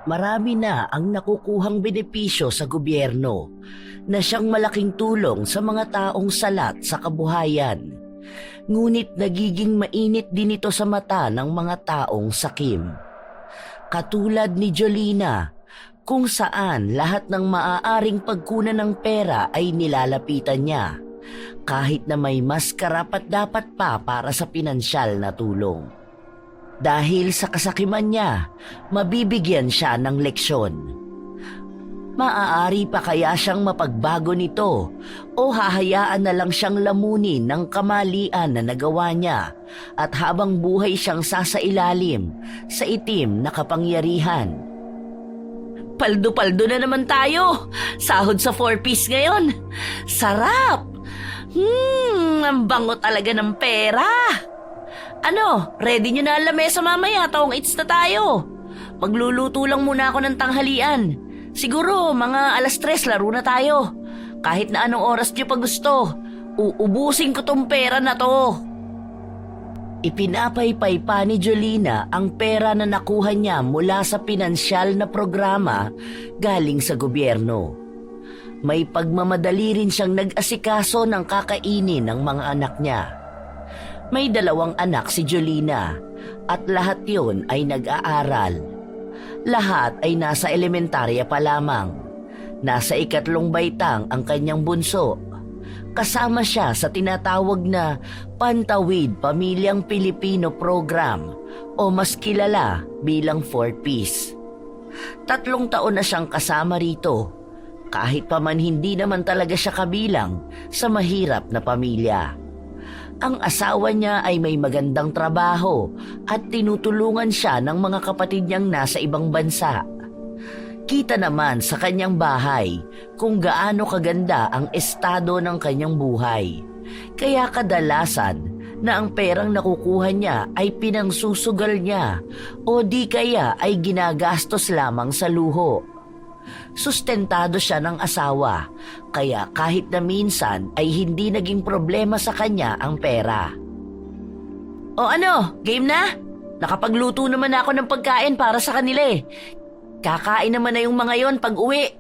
Marami na ang nakukuhang benepisyo sa gobyerno na siyang malaking tulong sa mga taong salat sa kabuhayan. Ngunit nagiging mainit din ito sa mata ng mga taong sakim. Katulad ni Jolina, kung saan lahat ng maaaring pagkunan ng pera ay nilalapitan niya, kahit na may mas karapat-dapat pa para sa pinansyal na tulong. Dahil sa kasakiman niya, mabibigyan siya ng leksyon. Maaari pa kaya siyang mapagbago nito o hahayaan na lang siyang lamunin ng kamalian na nagawa niya at habang buhay siyang sasailalim sa itim na kapangyarihan. Paldo-paldo na naman tayo! Sahod sa 4-piece ngayon! Sarap! Ang bango talaga ng pera! Ano, ready nyo na ang lamesa mamaya, taong eats na tayo. Magluluto lang muna ako ng tanghalian. Siguro mga 3:00 laro na tayo. Kahit na anong oras nyo pa gusto, uubusin ko tong pera na to. Ipinapaypay pa ni Jolina ang pera na nakuha niya mula sa pinansyal na programa galing sa gobyerno. May pagmamadali rin siyang nag-asikaso ng kakainin ng mga anak niya. May 2 anak si Jolina at lahat yun ay nag-aaral. Lahat ay nasa elementarya pa lamang. Nasa 3 baitang ang kanyang bunso. Kasama siya sa tinatawag na Pantawid Pamilyang Pilipino Program o mas kilala bilang 4-piece. 3 taon na siyang kasama rito, kahit pa man hindi naman talaga siya kabilang sa mahirap na pamilya. Ang asawa niya ay may magandang trabaho at tinutulungan siya ng mga kapatid niyang nasa ibang bansa. Kita naman sa kanyang bahay kung gaano kaganda ang estado ng kanyang buhay. Kaya kadalasan na ang perang nakukuha niya ay pinangsusugal niya o di kaya ay ginagastos lamang sa luho. Sustentado siya ng asawa, kaya kahit na minsan ay hindi naging problema sa kanya ang pera. O ano, game na? Nakapagluto naman ako ng pagkain para sa kanila eh. Kakain naman na yung mga yon pag uwi.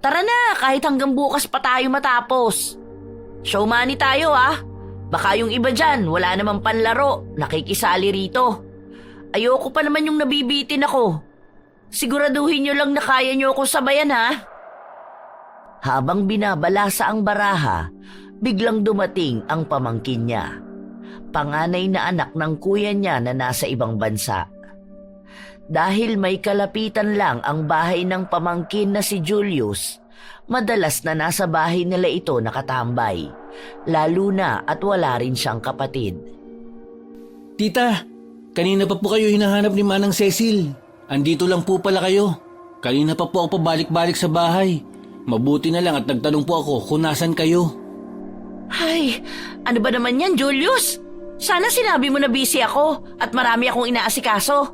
Tara na, kahit hanggang bukas pa tayo matapos. Show money tayo ah. Baka yung iba dyan, wala namang panlaro, nakikisali rito. Ayoko pa naman yung nabibitin ako. Siguraduhin nyo lang na kaya nyo akong sabayan ha. Habang binabalasa ang baraha, biglang dumating ang pamangkin niya. Panganay na anak ng kuya niya na nasa ibang bansa. Dahil may kalapitan lang ang bahay ng pamangkin na si Julius, madalas na nasa bahay nila ito nakatambay, lalo na at wala rin siyang kapatid. Tita, kanina pa po kayo hinahanap ni Manang Cecil. Andito lang po pala kayo. Kanina pa po ako pabalik-balik sa bahay. Mabuti na lang at nagtanong po ako kung nasan kayo. Ay, ano ba naman yan, Julius? Sana sinabi mo na busy ako at marami akong inaasikaso.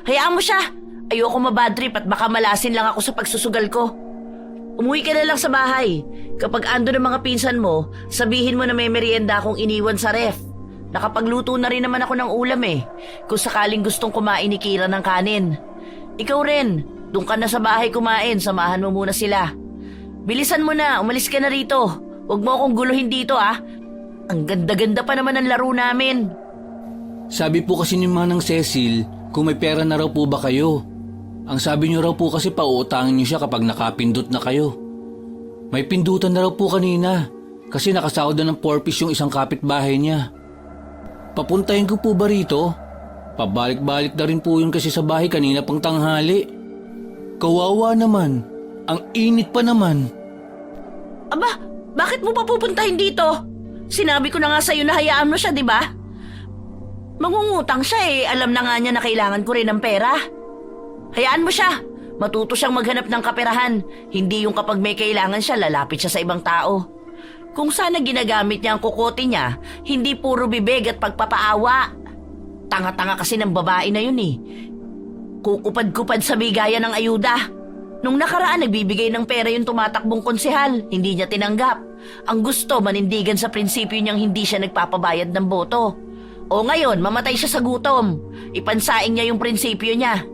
Hayaan mo siya. Ayoko mabadtrip at baka malasin lang ako sa pagsusugal ko. Umuwi ka na lang sa bahay. Kapag ando ng mga pinsan mo, sabihin mo na may merienda akong iniwan sa ref. Nakapagluto na rin naman ako ng ulam eh, kung sakaling gustong kumain ni Kira ng kanin. Ikaw rin, doon ka na sa bahay kumain, samahan mo muna sila. Bilisan mo na, umalis ka na rito. Huwag mo akong guluhin dito ah. Ang ganda-ganda pa naman ang laro namin. Sabi po kasi ni Manang Cecil, kung may pera na raw po ba kayo. Ang sabi niyo raw po kasi pauutangin niyo siya kapag nakapindot na kayo. May pindutan na raw po kanina, kasi nakasahod na ng 4-piece yung isang kapitbahay niya. Papuntahin ko po ba rito? Pabalik-balik na rin po yun kasi sa bahay kanina pang tanghali. Kawawa naman. Ang init pa naman. Aba, bakit mo pa pupuntahin dito? Sinabi ko na nga sa'yo na hayaan mo siya, di ba? Mangungutang siya eh. Alam na nga niya na kailangan ko rin ng pera. Hayaan mo siya. Matuto siyang maghanap ng kaperahan. Hindi yung kapag may kailangan siya, lalapit siya sa ibang tao. Kung sana ginagamit niya ang kukote niya, hindi puro bibig at pagpapaawa. Tanga-tanga kasi ng babae na yun eh. Kukupad-kupad sa bigaya ng ayuda. Nung nakaraan, nagbibigay ng pera yung tumatakbong konsehal, hindi niya tinanggap. Ang gusto, manindigan sa prinsipyo niyang hindi siya nagpapabayad ng boto. O ngayon, mamatay siya sa gutom. Ipansaing niya yung prinsipyo niya.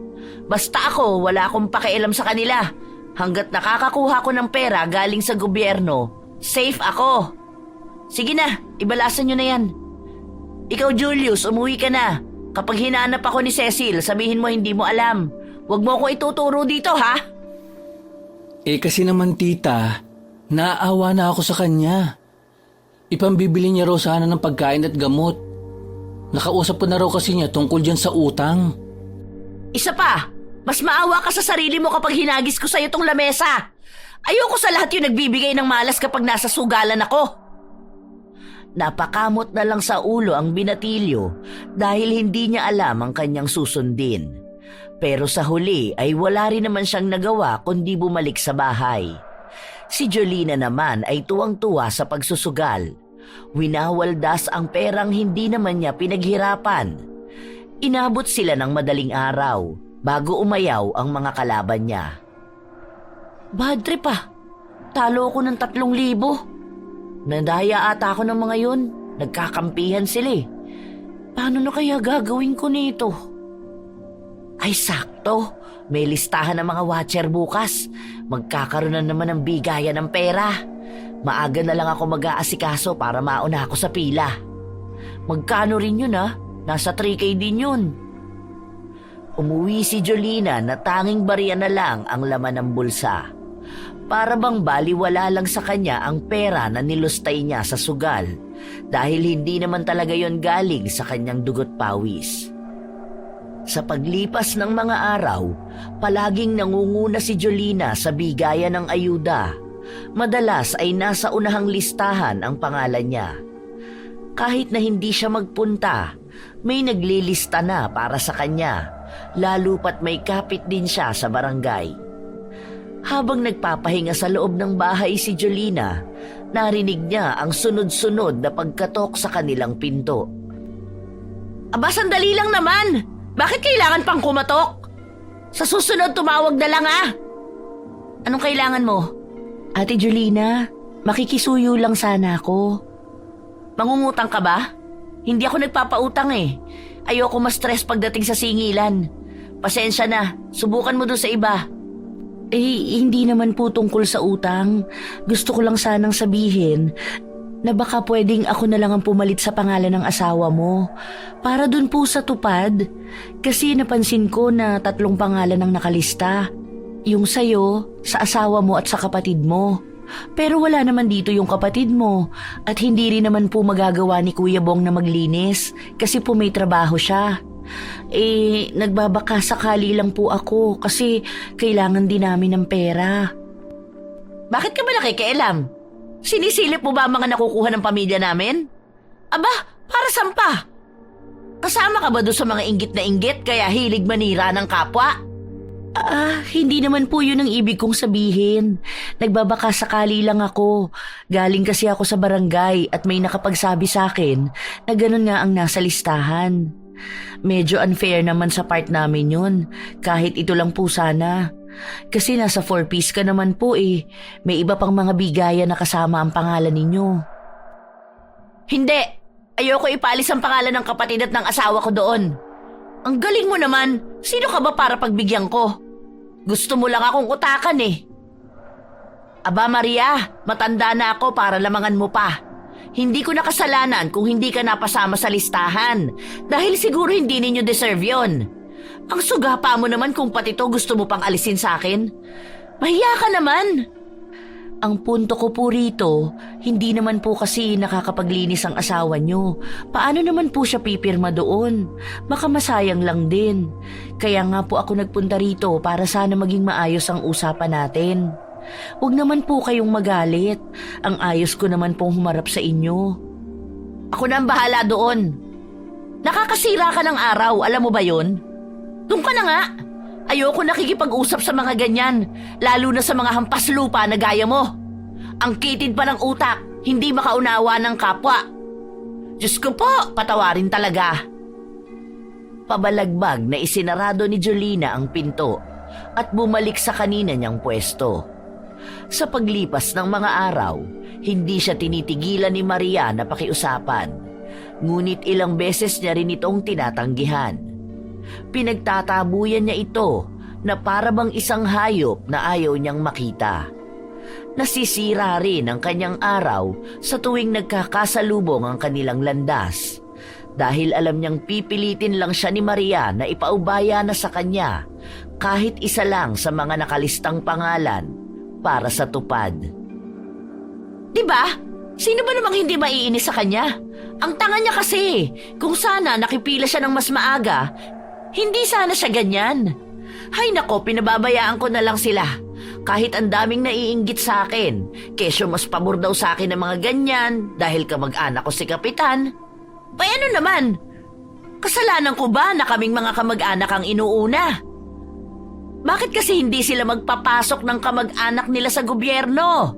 Basta ako, wala akong pakialam sa kanila. Hanggat nakakakuha ko ng pera galing sa gobyerno, safe ako. Sige na, ibalasan nyo na yan. Ikaw, Julius, umuwi ka na. Kapag hinahanap ako ni Cecil, sabihin mo hindi mo alam. Huwag mo ako ituturo dito, ha? Kasi naman tita, naaawa na ako sa kanya. Ipambibili niya raw sana ng pagkain at gamot. Nakausap ko na raw kasi niya tungkol dyan sa utang. Isa pa, mas maawa ka sa sarili mo kapag hinagis ko sa'yo tong lamesa. Ayoko sa lahat yung nagbibigay ng malas kapag nasa sugalan ako. Napakamot na lang sa ulo ang binatilyo dahil hindi niya alam ang kanyang susundin. Pero sa huli ay wala rin naman siyang nagawa kundi bumalik sa bahay. Si Jolina naman ay tuwang-tuwa sa pagsusugal. Winawaldas ang perang hindi naman niya pinaghirapan. Inabot sila ng madaling araw bago umayaw ang mga kalaban niya. Bad trip ah. Talo ko ng 3,000. Nadaya ata ako ng mga yun. Nagkakampihan sila eh. Paano na kaya gagawin ko nito? Ay sakto. May listahan ng mga watcher bukas. Magkakaroon na naman ng bigayan ng pera. Maaga na lang ako mag-aasikaso para mauna ako sa pila. Magkano rin yun ah? Nasa 3K din yun. Umuwi si Jolina na tanging barya na lang ang laman ng bulsa. Para bang baliwala lang sa kanya ang pera na nilustay niya sa sugal dahil hindi naman talaga yon galing sa kanyang dugot pawis. Sa paglipas ng mga araw, palaging nangunguna si Jolina sa bigayan ng ayuda. Madalas ay nasa unahang listahan ang pangalan niya. Kahit na hindi siya magpunta, may naglilista na para sa kanya, lalo pat may kapit din siya sa barangay. Habang nagpapahinga sa loob ng bahay si Jolina, narinig niya ang sunod-sunod na pagkatok sa kanilang pinto. Aba, sandali lang naman! Bakit kailangan pang kumatok? Sa susunod tumawag na lang ah! Anong kailangan mo? Ate Jolina, makikisuyo lang sana ako. Mangungutang ka ba? Hindi ako nagpapautang eh. Ayoko ma-stress pagdating sa singilan. Pasensya na, subukan mo doon sa iba. Hindi naman po tungkol sa utang. Gusto ko lang sanang sabihin na baka pwedeng ako na lang ang pumalit sa pangalan ng asawa mo para dun po sa tupad. Kasi napansin ko na 3 pangalan ang nakalista. Yung sayo, sa asawa mo at sa kapatid mo. Pero wala naman dito yung kapatid mo at hindi rin naman po magagawa ni Kuya Bong na maglinis kasi po may trabaho siya. Nagbabaka sakali lang po ako kasi kailangan din namin ng pera. Bakit ka ba nakikialam? Sinisilip mo ba ang mga nakukuha ng pamilya namin? Aba, para saan pa? Kasama ka ba doon sa mga inggit na inggit kaya hilig manira ng kapwa? Hindi naman po yun ang ibig kong sabihin. Nagbabaka sakali lang ako. Galing kasi ako sa barangay at may nakapagsabi sa akin na ganun nga ang nasa listahan. Medyo unfair naman sa part namin yun, kahit ito lang po sana. Kasi nasa 4-piece ka naman po eh. May iba pang mga bigayan na kasama ang pangalan ninyo. Hindi! Ayoko ipalis ang pangalan ng kapatid at ng asawa ko doon. Ang galing mo naman! Sino ka ba para pagbigyan ko? Gusto mo lang akong utakan eh. Aba Maria, matanda na ako para lamangan mo pa. Hindi ko nakasalanan kung hindi ka napasama sa listahan dahil siguro hindi ninyo deserve yon. Ang sugapa mo naman kung pati to gusto mo pang alisin sa akin. Mahiya ka naman. Ang punto ko po rito, hindi naman po kasi nakakapaglinis ang asawa nyo. Paano naman po siya pipirma doon? Baka masayang lang din. Kaya nga po ako nagpunta rito para sana maging maayos ang usapan natin. Huwag naman po kayong magalit. Ang ayos ko naman pong humarap sa inyo. Ako na ang bahala doon. Nakakasira ka ng araw, alam mo ba yon? Doon ka na nga. Ayoko nakikipag-usap sa mga ganyan, lalo na sa mga hampas lupa na gaya mo. Ang kitid pa ng utak, hindi makaunawa ng kapwa. Diyos ko po, patawarin talaga. Pabalagbag na isinarado ni Jolina ang pinto at bumalik sa kanina niyang pwesto. Sa paglipas ng mga araw, hindi siya tinitigilan ni Maria na pakiusapan. Ngunit ilang beses niya rin itong tinatanggihan. Pinagtatabuyan niya ito na para bang isang hayop na ayaw niyang makita. Nasisira rin ang kanyang araw sa tuwing nagkakasalubong ang kanilang landas dahil alam niyang pipilitin lang siya ni Maria na ipaubaya na sa kanya kahit isa lang sa mga nakalistang pangalan para sa tupad. Diba? Sino ba namang hindi maiinis sa kanya? Ang tanga niya kasi. Kung sana nakipila siya ng mas maaga, hindi sana siya ganyan. Hay nako, pinababayaan ko na lang sila. Kahit ang daming naiinggit sa akin, kesyo mas pabor daw sa akin ng mga ganyan dahil kamag-anak ko si Kapitan. Ay ano naman? Kasalanan ko ba na kaming mga kamag-anak ang inuuna? Bakit kasi hindi sila magpapasok ng kamag-anak nila sa gobyerno?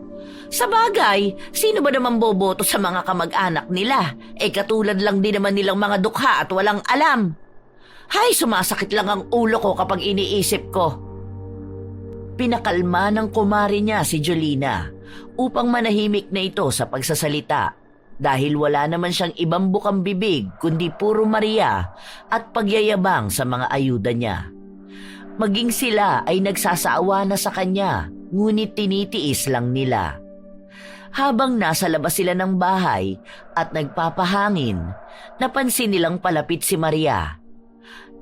Sa bagay, sino ba naman boboto sa mga kamag-anak nila? Katulad lang din naman nilang mga dukha at walang alam. Hay, sumasakit lang ang ulo ko kapag iniisip ko. Pinakalma ng kumari niya si Jolina upang manahimik na ito sa pagsasalita dahil wala naman siyang ibang bukang bibig kundi puro Maria at pagyayabang sa mga ayuda niya. Maging sila ay nagsasaawa na sa kanya, ngunit tinitiis lang nila. Habang nasa labas sila ng bahay at nagpapahangin, napansin nilang palapit si Maria.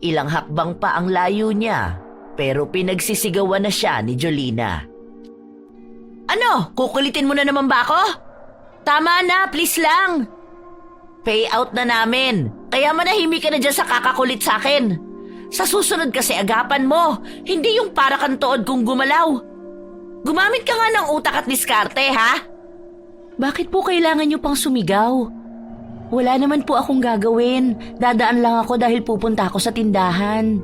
Ilang hakbang pa ang layo niya, pero pinagsisigawan na siya ni Jolina. Ano? Kukulitin mo na naman ba ako? Tama na, please lang. Payout na namin, kaya manahimik ka na dyan sa kakakulit sa akin. Sa susunod kasi agapan mo, hindi yung para kang tood kung gumalaw. Gumamit ka nga ng utak at diskarte, ha? Bakit po kailangan niyo pang sumigaw? Wala naman po akong gagawin. Dadaan lang ako dahil pupunta ako sa tindahan.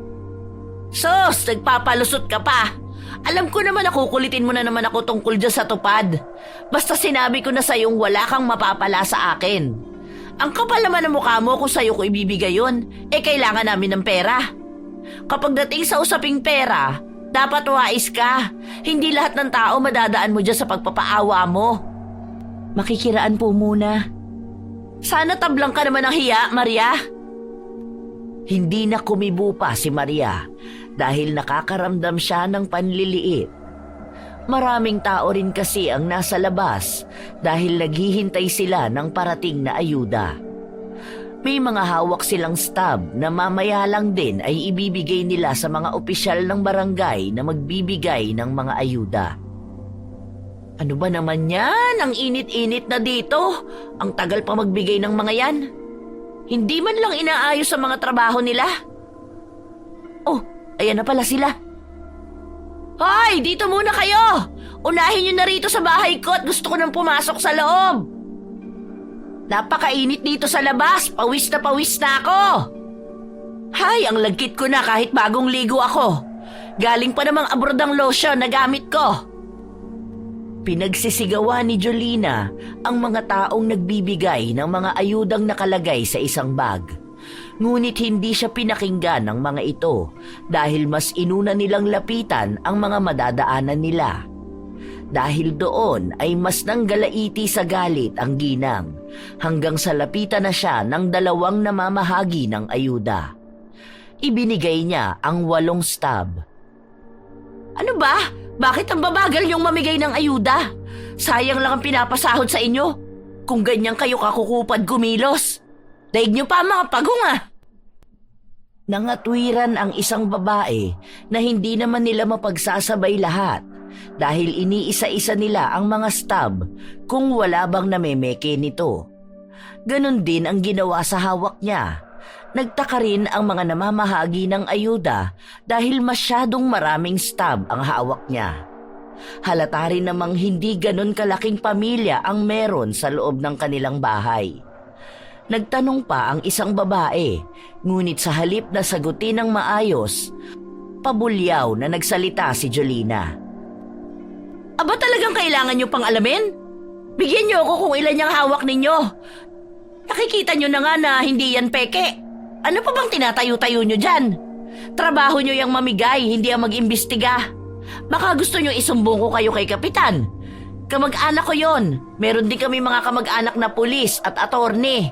Sos, nagpapalusot ka pa. Alam ko naman na kukulitin mo na naman ako tungkol dyan sa tupad. Basta sinabi ko na sa'yong wala kang mapapala sa akin. Ang kapal naman ng mukha mo kung sa'yo ko ibibigay yun, kailangan namin ng pera. Kapag dating sa usaping pera, dapat wais ka. Hindi lahat ng tao madadaan mo dyan sa pagpapaawa mo. Makikiraan po muna. Sana tablang ka naman ng hiya, Maria. Hindi na kumibo pa si Maria dahil nakakaramdam siya ng panliliit. Maraming tao rin kasi ang nasa labas dahil naghihintay sila ng parating na ayuda. May mga hawak silang stab na mamaya lang din ay ibibigay nila sa mga opisyal ng barangay na magbibigay ng mga ayuda. Ano ba naman yan? Ang init-init na dito. Ang tagal pa magbigay ng mga yan. Hindi man lang inaayos sa mga trabaho nila. Oh, ayan na pala sila. Hoy, dito muna kayo! Unahin nyo na rito sa bahay ko at gusto ko nang pumasok sa loob. Napakainit dito sa labas. Pawis na ako. Hay, ang lagkit ko na kahit bagong ligo ako. Galing pa namang abroad ang lotion na gamit ko. Pinagsisigawan ni Jolina ang mga taong nagbibigay ng mga ayudang nakalagay sa isang bag. Ngunit hindi siya pinakinggan ng mga ito dahil mas inuna nilang lapitan ang mga madadaanan nila. Dahil doon ay mas nanggalaiti sa galit ang ginang hanggang sa lapitan na siya ng dalawang namamahagi ng ayuda. Ibinigay niya ang 8 stab. Ano ba? Bakit ang babagal yung mamigay ng ayuda? Sayang lang ang pinapasahod sa inyo. Kung ganyan kayo kakukupad gumilos. Daig niyo pa mga pagong ah. Nangatwiran ang isang babae na hindi naman nila mapagsasabay lahat dahil iniisa-isa nila ang mga stab kung wala bang namemeke nito. Ganon din ang ginawa sa hawak niya. Nagtaka rin ang mga namamahagi ng ayuda dahil masyadong maraming stab ang hawak niya. Halata rin namang hindi ganon kalaking pamilya ang meron sa loob ng kanilang bahay. Nagtanong pa ang isang babae, ngunit sa halip na sagutin ng maayos, pabulyaw na nagsalita si Jolina. Aba talagang kailangan niyo pang alamin? Bigyan niyo ako kung ilan yung hawak ninyo. Nakikita niyo na nga na hindi yan peke. Ano pa bang tinatayo-tayo niyo dyan? Trabaho niyo yung mamigay, hindi ang mag-imbestiga. Baka gusto niyo isumbong ko kayo kay Kapitan. Kamag-anak ko yon. Meron din kami mga kamag-anak na pulis at attorney.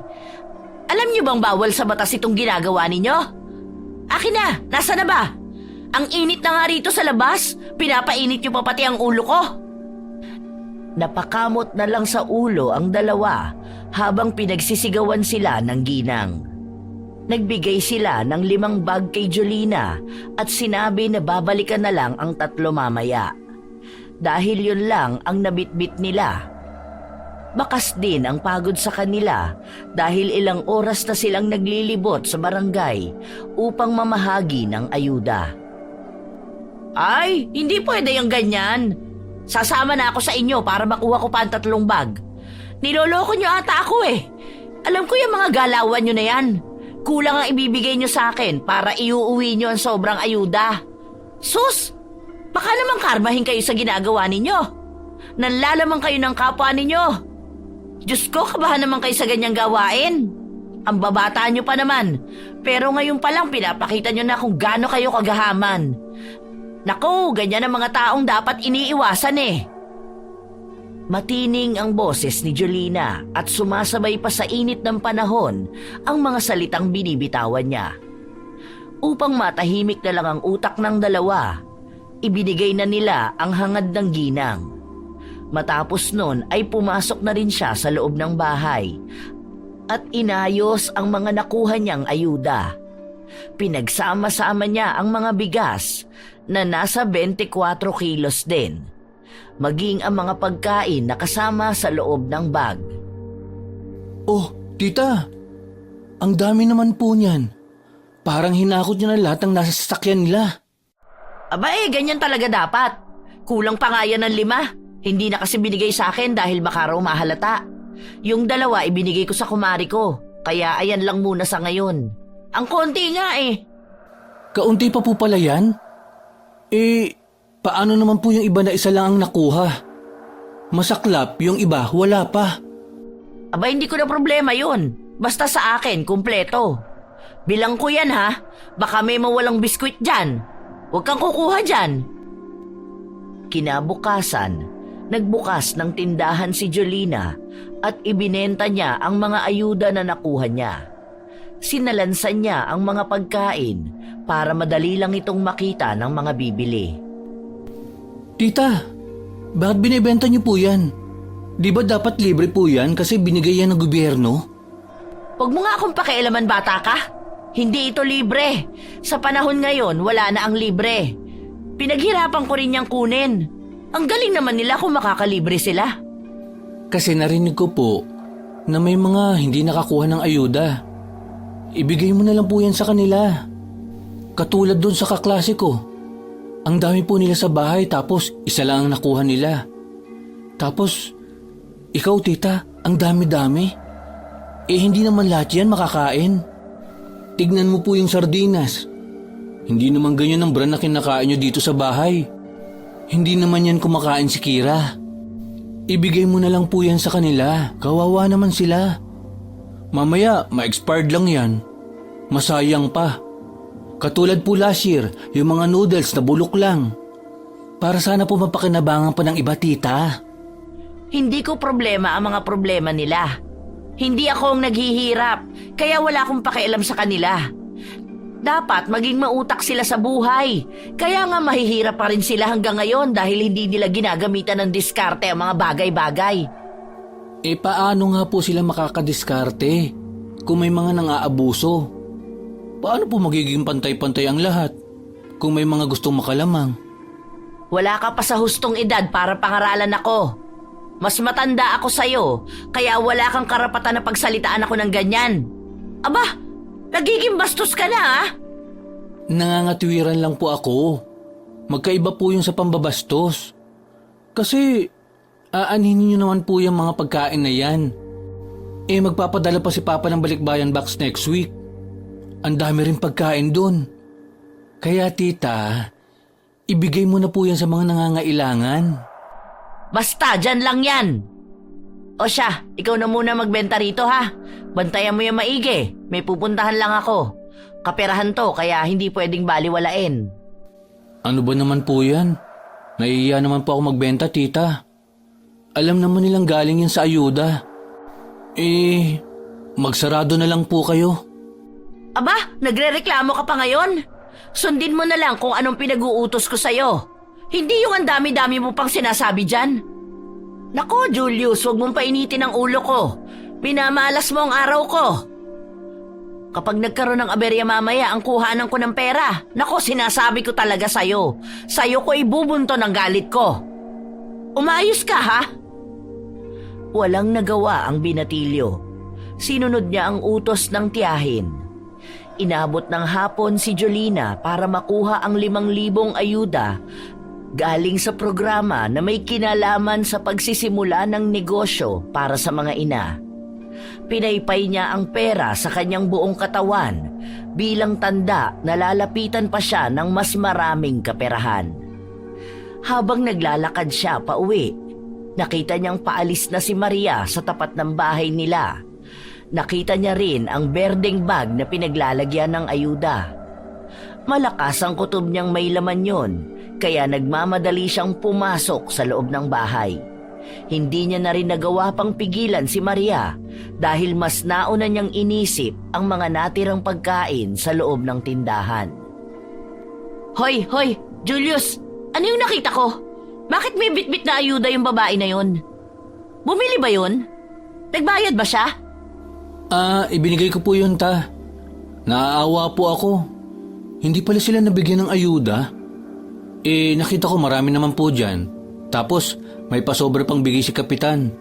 Alam niyo bang bawal sa batas itong ginagawa ninyo? Akin na, nasa na ba? Ang init na nga rito sa labas. Pinapainit niyo pa pati ang ulo ko. Napakamot na lang sa ulo ang dalawa habang pinagsisigawan sila ng ginang. Nagbigay sila ng 5 bag kay Jolina at sinabi na babalikan na lang ang 3 mamaya. Dahil yun lang ang nabitbit nila. Bakas din ang pagod sa kanila dahil ilang oras na silang naglilibot sa barangay upang mamahagi ng ayuda. Ay, hindi pwede yung ganyan. Sasama na ako sa inyo para makuha ko pa ang 3 bag. Niloloko nyo ata ako eh. Alam ko yung mga galawan nyo na yan. Kulang ang ibibigay nyo sa akin para iuuwi nyo ang sobrang ayuda. Sus! Baka naman karmahin kayo sa ginagawa ninyo. Nanlalaman kayo ng kapwa ninyo. Diyos ko, kabahan naman kayo sa ganyang gawain. Ang babata nyo pa naman. Pero ngayon pa lang pinapakita nyo na kung gaano kayo kagahaman. Naku, ganyan ang mga taong dapat iniiwasan eh. Matining ang boses ni Jolina at sumasabay pa sa init ng panahon ang mga salitang binibitawan niya. Upang matahimik na lang ang utak ng dalawa, ibinigay na nila ang hangad ng ginang. Matapos nun ay pumasok na rin siya sa loob ng bahay at inayos ang mga nakuha niyang ayuda. Pinagsama-sama niya ang mga bigas na nasa 24 kilos din, maging ang mga pagkain na kasama sa loob ng bag. Oh, tita, ang dami naman po niyan. Parang hinakot niyo na lahat ng nasa sasakyan nila. Aba ganyan talaga dapat. Kulang pa nga yan ng 5. Hindi na kasi binigay sa akin dahil baka raw mahalata. Yung 2 ibinigay ko sa kumari ko, kaya ayan lang muna sa ngayon. Ang konti nga eh. Kaunti pa po pala yan? Paano naman po yung iba na isa lang ang nakuha? Masaklap, yung iba wala pa. Aba hindi ko na problema yun. Basta sa akin, kumpleto. Bilang ko yan ha, baka may mawalang biskwit dyan. Huwag kang kukuha dyan. Kinabukasan, nagbukas ng tindahan si Jolina at ibinenta niya ang mga ayuda na nakuha niya. Sinalansan niya ang mga pagkain para madali lang itong makita ng mga bibili. Tita, bakit binibenta niyo po yan? Di ba dapat libre po yan kasi binigay yan ng gobyerno? Huwag mo nga akong pakialaman, bata ka. Hindi ito libre. Sa panahon ngayon, wala na ang libre. Pinaghirapan ko rin niyang kunin. Ang galing naman nila kung makakalibre sila. Kasi narinig ko po na may mga hindi nakakuha ng ayuda. Ibigay mo na lang po yan sa kanila. Katulad doon sa kaklase ko. Ang dami po nila sa bahay tapos isa lang ang nakuha nila. Tapos, ikaw tita, ang dami-dami. Hindi naman lahat yan makakain. Tignan mo po yung sardinas. Hindi naman ganyan ang brand na kinakain nyo dito sa bahay. Hindi naman yan kumakain si Kira. Ibigay mo na lang po yan sa kanila. Kawawa naman sila. Mamaya, ma-expired lang yan. Masayang pa. Katulad po last year, yung mga noodles na bulok lang. Para sana po mapakinabangan pa ng iba, tita. Hindi ko problema ang mga problema nila. Hindi ako ang naghihirap, kaya wala akong pakialam sa kanila. Dapat maging mautak sila sa buhay. Kaya nga mahihirap pa rin sila hanggang ngayon dahil hindi nila ginagamitan ng diskarte ang mga bagay-bagay. Paano nga po sila makakadiskarte kung may mga nang-aabuso? Paano po magiging pantay-pantay ang lahat kung may mga gustong makalamang? Wala ka pa sa hustong edad para pangaralan ako. Mas matanda ako sa'yo, kaya wala kang karapatan na pagsalitaan ako ng ganyan. Aba, nagiging bastos ka na ah. Nangangatwiran lang po ako. Magkaiba po yung sa pambabastos. Kasi, aaninin nyo naman po yung mga pagkain na yan. Magpapadala pa si Papa ng balikbayan box next week. Ang dami rin pagkain doon. Kaya tita, ibigay mo na po yan sa mga nangangailangan. Basta, dyan lang yan. O siya, ikaw na muna magbenta rito ha. Bantayan mo yung maigi. May pupuntahan lang ako. Kaperahan to, kaya hindi pwedeng baliwalain. Ano ba naman po yan? Nahihiya naman po ako magbenta, tita. Alam naman nilang galing yan sa ayuda. Magsarado na lang po kayo. Aba, nagrereklamo ka pa ngayon? Sundin mo na lang kung anong pinag-uutos ko sa'yo. Hindi yung ang dami-dami mo pang sinasabi dyan. Nako, Julius, huwag mong painitin ang ulo ko. Pinamalas mo ang araw ko. Kapag nagkaroon ng aberya mamaya ang kuhanan ko ng pera, nako, sinasabi ko talaga sa'yo. Sa'yo ko ibubunto ng galit ko. Umayos ka, ha? Walang nagawa ang binatilyo. Sinunod niya ang utos ng tiyahin. Inabot ng hapon si Jolina para makuha ang 5,000 ayuda galing sa programa na may kinalaman sa pagsisimula ng negosyo para sa mga ina. Pinaypay niya ang pera sa kanyang buong katawan bilang tanda na lalapitan pa siya ng mas maraming kaperahan. Habang naglalakad siya pauwi, nakita niyang paalis na si Maria sa tapat ng bahay nila. Nakita niya rin ang berdeng bag na pinaglalagyan ng ayuda. Malakas ang kutob niyang may laman yon, kaya nagmamadali siyang pumasok sa loob ng bahay. Hindi niya na rin nagawa pang pigilan si Maria dahil mas nauna niyang inisip ang mga natirang pagkain sa loob ng tindahan. Hoy, Julius! Ano yung nakita ko? Bakit may bitbit na ayuda yung babae na yon? Bumili ba yun? Nagbayad ba siya? Ibinigay ko po yun, ta. Naaawa po ako. Hindi pala sila nabigyan ng ayuda. Nakita ko marami naman po dyan. Tapos, may pasobra pang bigay si Kapitan.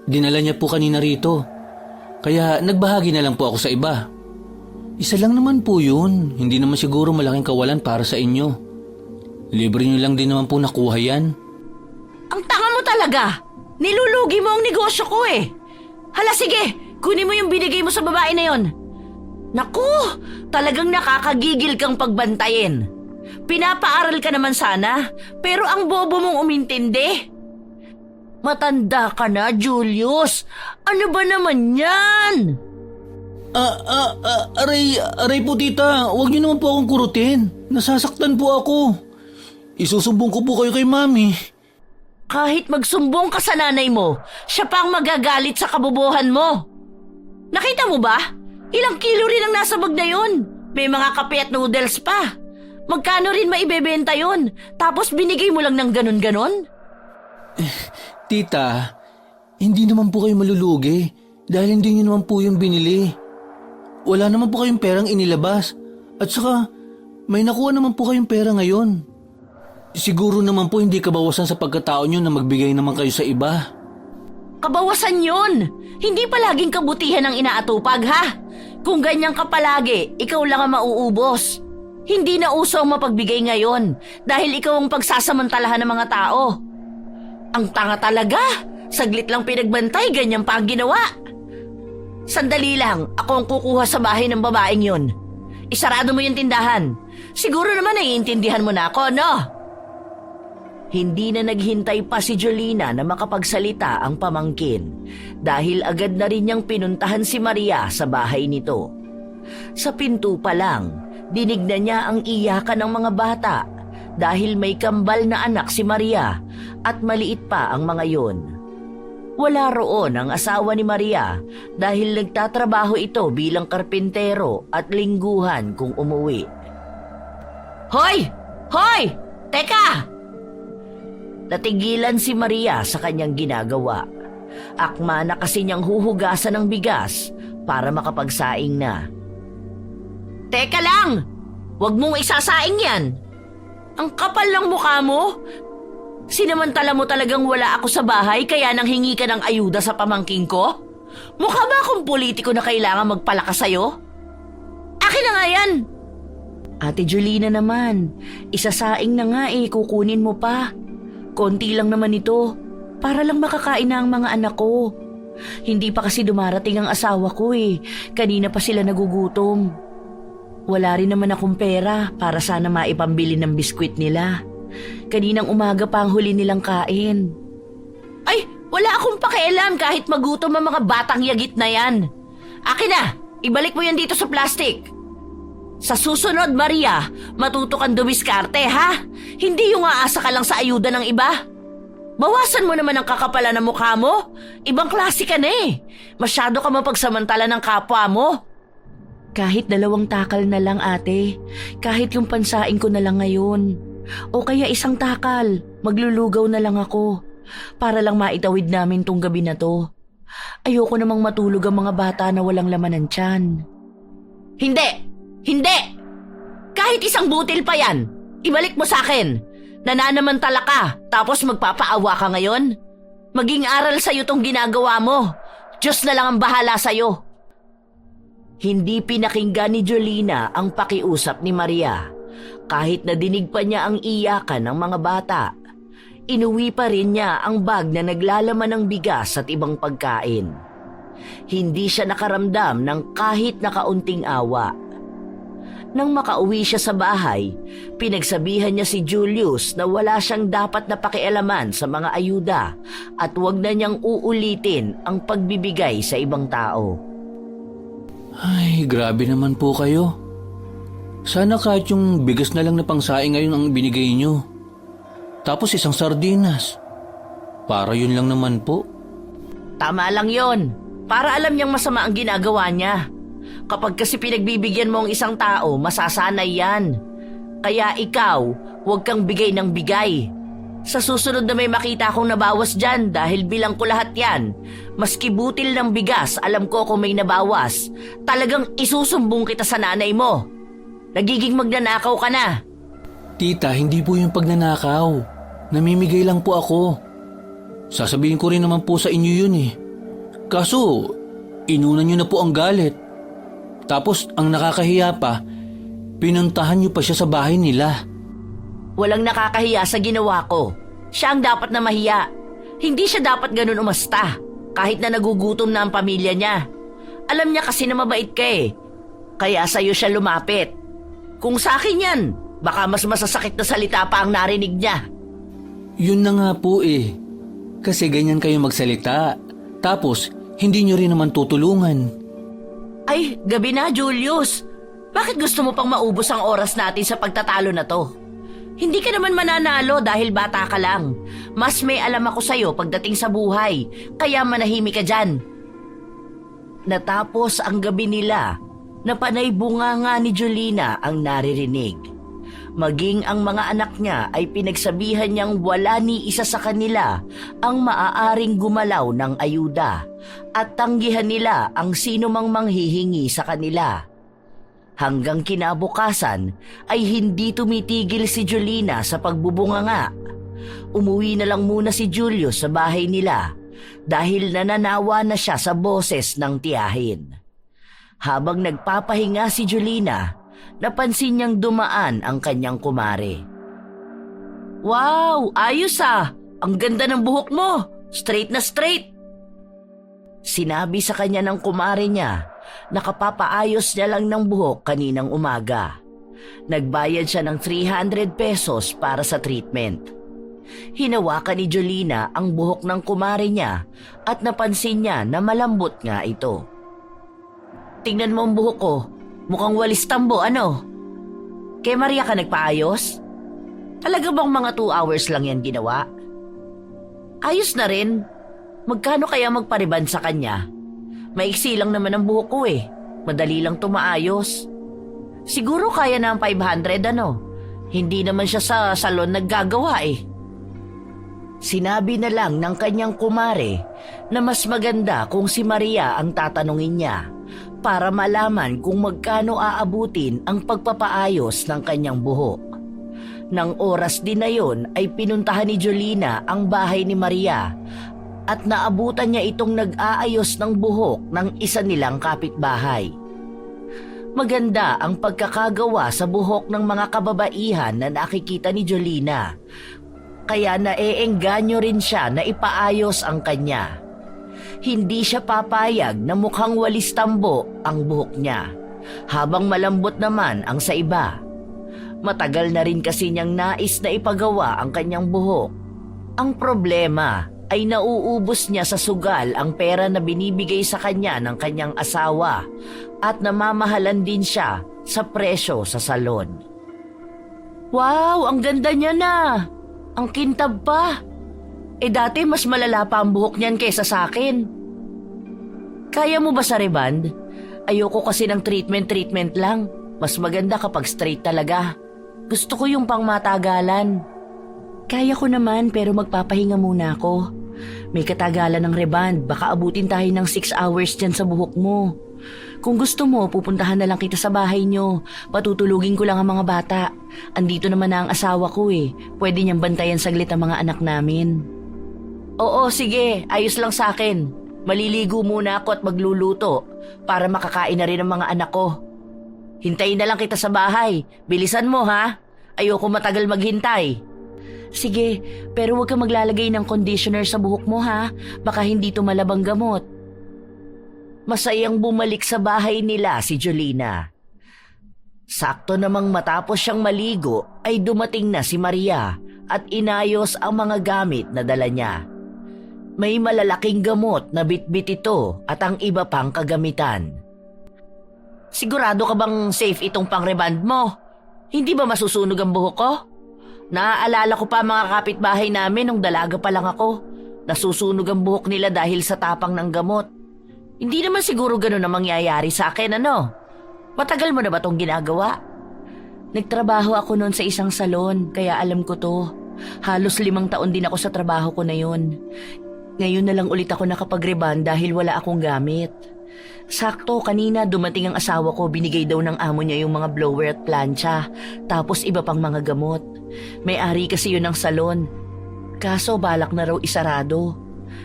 Dinala niya po kanina rito. Kaya nagbahagi na lang po ako sa iba. Isa lang naman po yun. Hindi naman siguro malaking kawalan para sa inyo. Libre niyo lang din naman po nakuha yan. Ang tanga mo talaga! Nilulugi mo ang negosyo ko eh! Hala sige, kunin mo yung binigay mo sa babae na yon. Naku, talagang nakakagigil kang pagbantayin. Pinapaaral ka naman sana, pero ang bobo mong umintindi. Matanda ka na, Julius. Ano ba naman yan? Aray po, tita. Huwag niyo naman po akong kurutin. Nasasaktan po ako. Isusumbong ko po kayo kay Mami. Kahit magsumbong ka sa nanay mo, siya pa ang magagalit sa kabubuhan mo. Nakita mo ba? Ilang kilo rin ang nasa bag na yun. May mga kape at noodles pa. Magkano rin maibebenta yun? Tapos binigay mo lang ng ganon-ganon? Tita, hindi naman po kayo malulugi dahil hindi niyo naman po yung binili. Wala naman po kayong perang inilabas. At saka, may nakuha naman po kayong pera ngayon. Siguro naman po hindi kabawasan sa pagkatao niyo na magbigay naman kayo sa iba. Kabawasan yun! Hindi palaging kabutihan ang inaatupag, ha? Kung ganyan ka palagi, ikaw lang ang mauubos. Hindi na uso ang mapagbigay ngayon dahil ikaw ang pagsasamantalahan ng mga tao. Ang tanga talaga! Saglit lang pinagbantay, ganyan pa ang ginawa. Sandali lang, ako ang kukuha sa bahay ng babaeng yun. Isarado mo yung tindahan. Siguro naman naiintindihan mo na ako, no? Hindi na naghintay pa si Jolina na makapagsalita ang pamangkin dahil agad na rin niyang pinuntahan si Maria sa bahay nito. Sa pinto pa lang, dinig na niya ang iyakan ng mga bata dahil may kambal na anak si Maria at maliit pa ang mga yon. Wala roon ang asawa ni Maria dahil nagtatrabaho ito bilang karpintero at lingguhan kung umuwi. Hoy! Hoy! Teka! Natigilan si Maria sa kanyang ginagawa. Akma na kasi niyang huhugasan ng bigas para makapagsaing na. Teka lang! Huwag mong isasaing yan! Ang kapal ng mukha mo! Sinamantala mo talagang wala ako sa bahay kaya nang hingi ka ng ayuda sa pamangking ko? Mukha ba akong politiko na kailangan magpalakas sa'yo? Akin na nga yan! Ate Jolina naman, isasaing na nga kukunin mo pa. Konti lang naman ito, para lang makakain na ang mga anak ko. Hindi pa kasi dumarating ang asawa ko kanina pa sila nagugutom. Wala rin naman akong pera para sana maipambili ng biskwit nila. Kaninang umaga pa ang huli nilang kain. Ay, wala akong pakialam kahit magutom ang mga batang yagit na yan. Akin na, ibalik mo yan dito sa plastic. Sa susunod, Maria, matuto kang dumiskarte, ha? Hindi yung aasa ka lang sa ayuda ng iba. Bawasan mo naman ang kakapalan ng mukha mo. Ibang klase ka na Masyado ka mapagsamantala ng kapwa mo. Kahit 2 takal na lang ate, kahit yung pansaing ko na lang ngayon. O kaya 1 takal, maglulugaw na lang ako. Para lang maitawid namin tong gabi na to. Ayoko namang matulog ang mga bata na walang laman ng tiyan. Hindi! Hindi! Kahit 1 butil pa yan, ibalik mo sa akin. Nananamantala ka, tapos magpapaawa ka ngayon? Maging aral sa'yo tong ginagawa mo. Diyos na lang ang bahala sa'yo. Hindi pinakinggan ni Jolina ang pakiusap ni Maria. Kahit nadinig pa niya ang iyakan ng mga bata, inuwi pa rin niya ang bag na naglalaman ng bigas at ibang pagkain. Hindi siya nakaramdam ng kahit na kaunting awa. Nang makauwi siya sa bahay, pinagsabihan niya si Julius na wala siyang dapat na pakialaman sa mga ayuda at huwag na niyang uulitin ang pagbibigay sa ibang tao. Ay, grabe naman po kayo. Sana kahit yung bigas na lang na pangsaing ngayon ang binigay nyo. Tapos 1 sardinas. Para yun lang naman po. Tama lang yon. Para alam niyang masama ang ginagawa niya. Kapag kasi pinagbibigyan mo ang isang tao, masasanay yan. Kaya ikaw, huwag kang bigay ng bigay. Sa susunod na may makita akong nabawas dyan dahil bilang ko lahat yan, maski butil ng bigas, alam ko kung may nabawas, talagang isusumbong kita sa nanay mo. Nagiging magnanakaw ka na. Tita, hindi po yung pagnanakaw. Namimigay lang po ako. Sasabihin ko rin naman po sa inyo yun eh. Kaso, inunan nyo na po ang galit. Tapos, ang nakakahiya pa, pinuntahan nyo pa siya sa bahay nila. Walang nakakahiya sa ginawa ko. Siya ang dapat na mahiya. Hindi siya dapat ganun umasta, kahit na nagugutom na ang pamilya niya. Alam niya kasi na mabait ka eh. Kaya sa'yo siya lumapit. Kung sa akin yan, baka mas masasakit na salita pa ang narinig niya. Yun na nga po eh. Kasi ganyan kayo magsalita. Tapos, hindi nyo rin naman tutulungan. Ay, gabi na, Julius. Bakit gusto mo pang maubos ang oras natin sa pagtatalo na to? Hindi ka naman mananalo dahil bata ka lang. Mas may alam ako sa'yo pagdating sa buhay, kaya manahimik ka dyan. Natapos ang gabi nila, na panay bunganga ni Jolina ang naririnig. Maging ang mga anak niya ay pinagsabihan niyang wala ni isa sa kanila ang maaaring gumalaw ng ayuda at tanggihan nila ang sino mang manghihingi sa kanila. Hanggang kinabukasan ay hindi tumitigil si Jolina sa pagbubunganga. Umuwi na lang muna si Julius sa bahay nila dahil nananawa na siya sa boses ng tiyahin. Habang nagpapahinga si Jolina, napansin niyang dumaan ang kanyang kumare. Wow! Ayos ah! Ang ganda ng buhok mo! Straight na straight! Sinabi sa kanya ng kumare niya na kapapaayos niya lang ng buhok kaninang umaga. Nagbayad siya ng 300 pesos para sa treatment. Hinawakan ni Jolina ang buhok ng kumare niya at napansin niya na malambot nga ito. Tingnan mo ang buhok ko. Mukhang walis tambo, ano? Kay Maria ka nagpaayos? Talaga bang mga 2 hours lang yan ginawa? Ayos na rin. Magkano kaya magpariban sa kanya? Maiksi lang naman ang buhok ko eh. Madali lang tumaayos. Siguro kaya na ang 500 ano? Hindi naman siya sa salon naggagawa eh. Sinabi na lang ng kanyang kumare na mas maganda kung si Maria ang tatanungin niya para malaman kung magkano aabutin ang pagpapaayos ng kanyang buhok. Nang oras din na yon ay pinuntahan ni Jolina ang bahay ni Maria at naabutan niya itong nag-aayos ng buhok ng isa nilang kapitbahay. Maganda ang pagkakagawa sa buhok ng mga kababaihan na nakikita ni Jolina, kaya naeengganyo rin siya na ipaayos ang kanya. Hindi siya papayag na mukhang walis tambo ang buhok niya, habang malambot naman ang sa iba. Matagal na rin kasi niyang nais na ipagawa ang kanyang buhok. Ang problema ay nauubos niya sa sugal ang pera na binibigay sa kanya ng kanyang asawa at namamahalan din siya sa presyo sa salon. Wow, ang ganda niya na! Ang kintab pa! Dati mas malala pa ang buhok niyan kaysa sa akin. Kaya mo ba sa reband? Ayoko kasi ng treatment lang. Mas maganda kapag straight talaga. Gusto ko yung pangmatagalan. Kaya ko naman pero magpapahinga muna ako. May katagalan ng reband, baka abutin tayo ng 6 hours dyan sa buhok mo. Kung gusto mo, pupuntahan na lang kita sa bahay nyo. Patutulugin ko lang ang mga bata. Andito naman na ang asawa ko eh. Pwede niyang bantayan saglit ang mga anak namin. Oo, sige. Ayos lang sa akin. Maliligo muna ako at magluluto para makakain na rin ang mga anak ko. Hintayin na lang kita sa bahay. Bilisan mo ha. Ayoko matagal maghintay. Sige, pero huwag kang maglalagay ng conditioner sa buhok mo ha. Baka hindi tumalabang gamot. Masayang bumalik sa bahay nila si Jolina. Sakto namang matapos siyang maligo ay dumating na si Maria at inayos ang mga gamit na dala niya. May malalaking gamot na bitbit ito at ang iba pang kagamitan. Sigurado ka bang safe itong pang-reband mo? Hindi ba masusunog ang buhok ko? Naaalala ko pa mga kapitbahay namin nung dalaga pa lang ako. Nasusunog ang buhok nila dahil sa tapang ng gamot. Hindi naman siguro ganun ang mangyayari sa akin, ano? Matagal mo na ba itong ginagawa? Nagtrabaho ako noon sa isang salon, kaya alam ko to. Halos 5 taon din ako sa trabaho ko na yun. Ngayon na lang ulit ako nakapag-reband dahil wala akong gamit. Sakto, kanina dumating ang asawa ko, binigay daw ng amo niya yung mga blower at plancha, tapos iba pang mga gamot. May-ari kasi yun ng salon. Kaso balak na raw isarado.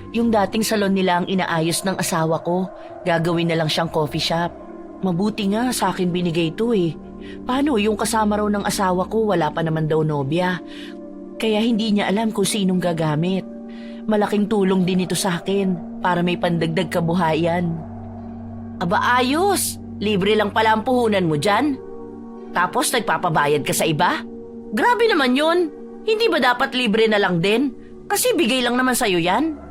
Yung dating salon nila ang inaayos ng asawa ko, gagawin na lang siyang coffee shop. Mabuti nga sa akin binigay ito eh. Paano yung kasama raw ng asawa ko, wala pa naman daw nobya. Kaya hindi niya alam kung sinong gagamit. Malaking tulong din ito sa akin para may pandagdag kabuhayan. Aba ayos, libre lang pala ang puhunan mo dyan. Tapos nagpapabayad ka sa iba? Grabe naman yun. Hindi ba dapat libre na lang din? Kasi bigay lang naman sa'yo yan.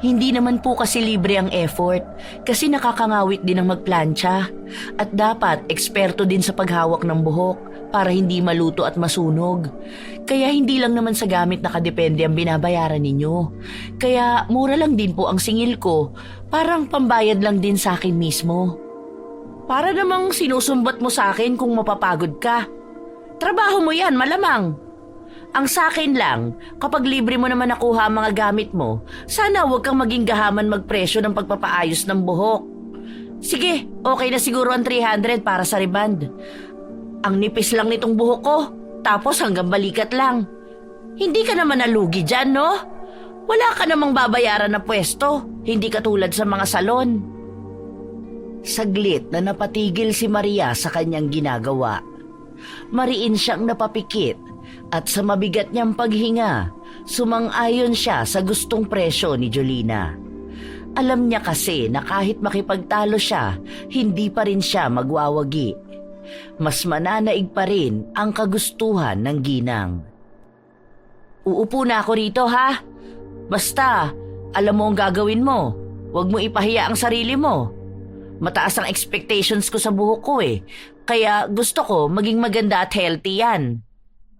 Hindi naman po kasi libre ang effort kasi nakakangawit din ang magplantsa at dapat eksperto din sa paghawak ng buhok para hindi maluto at masunog. Kaya hindi lang naman sa gamit nakadepende ang binabayaran ninyo. Kaya mura lang din po ang singil ko, parang pambayad lang din sa akin mismo. Para namang sinusumbat mo sa akin kung mapapagod ka. Trabaho mo yan, malamang. Ang sakin lang, kapag libre mo naman nakuha ang mga gamit mo, sana huwag kang maging gahaman magpresyo ng pagpapaayos ng buhok. Sige, okay na siguro ang 300 para sa reband. Ang nipis lang nitong buhok ko, tapos hanggang balikat lang. Hindi ka naman nalugi dyan, no? Wala ka namang babayaran na pwesto, hindi katulad sa mga salon. Saglit na napatigil si Maria sa kanyang ginagawa. Mariin siyang napapikit at sa mabigat niyang paghinga, sumang-ayon siya sa gustong presyo ni Jolina. Alam niya kasi na kahit makipagtalo siya, hindi pa rin siya magwawagi. Mas mananaig pa rin ang kagustuhan ng ginang. Uupo na ako rito ha. Basta, alam mo ang gagawin mo. Huwag mo ipahiya ang sarili mo. Mataas ang expectations ko sa buhok ko eh. Kaya gusto ko maging maganda at healthy yan.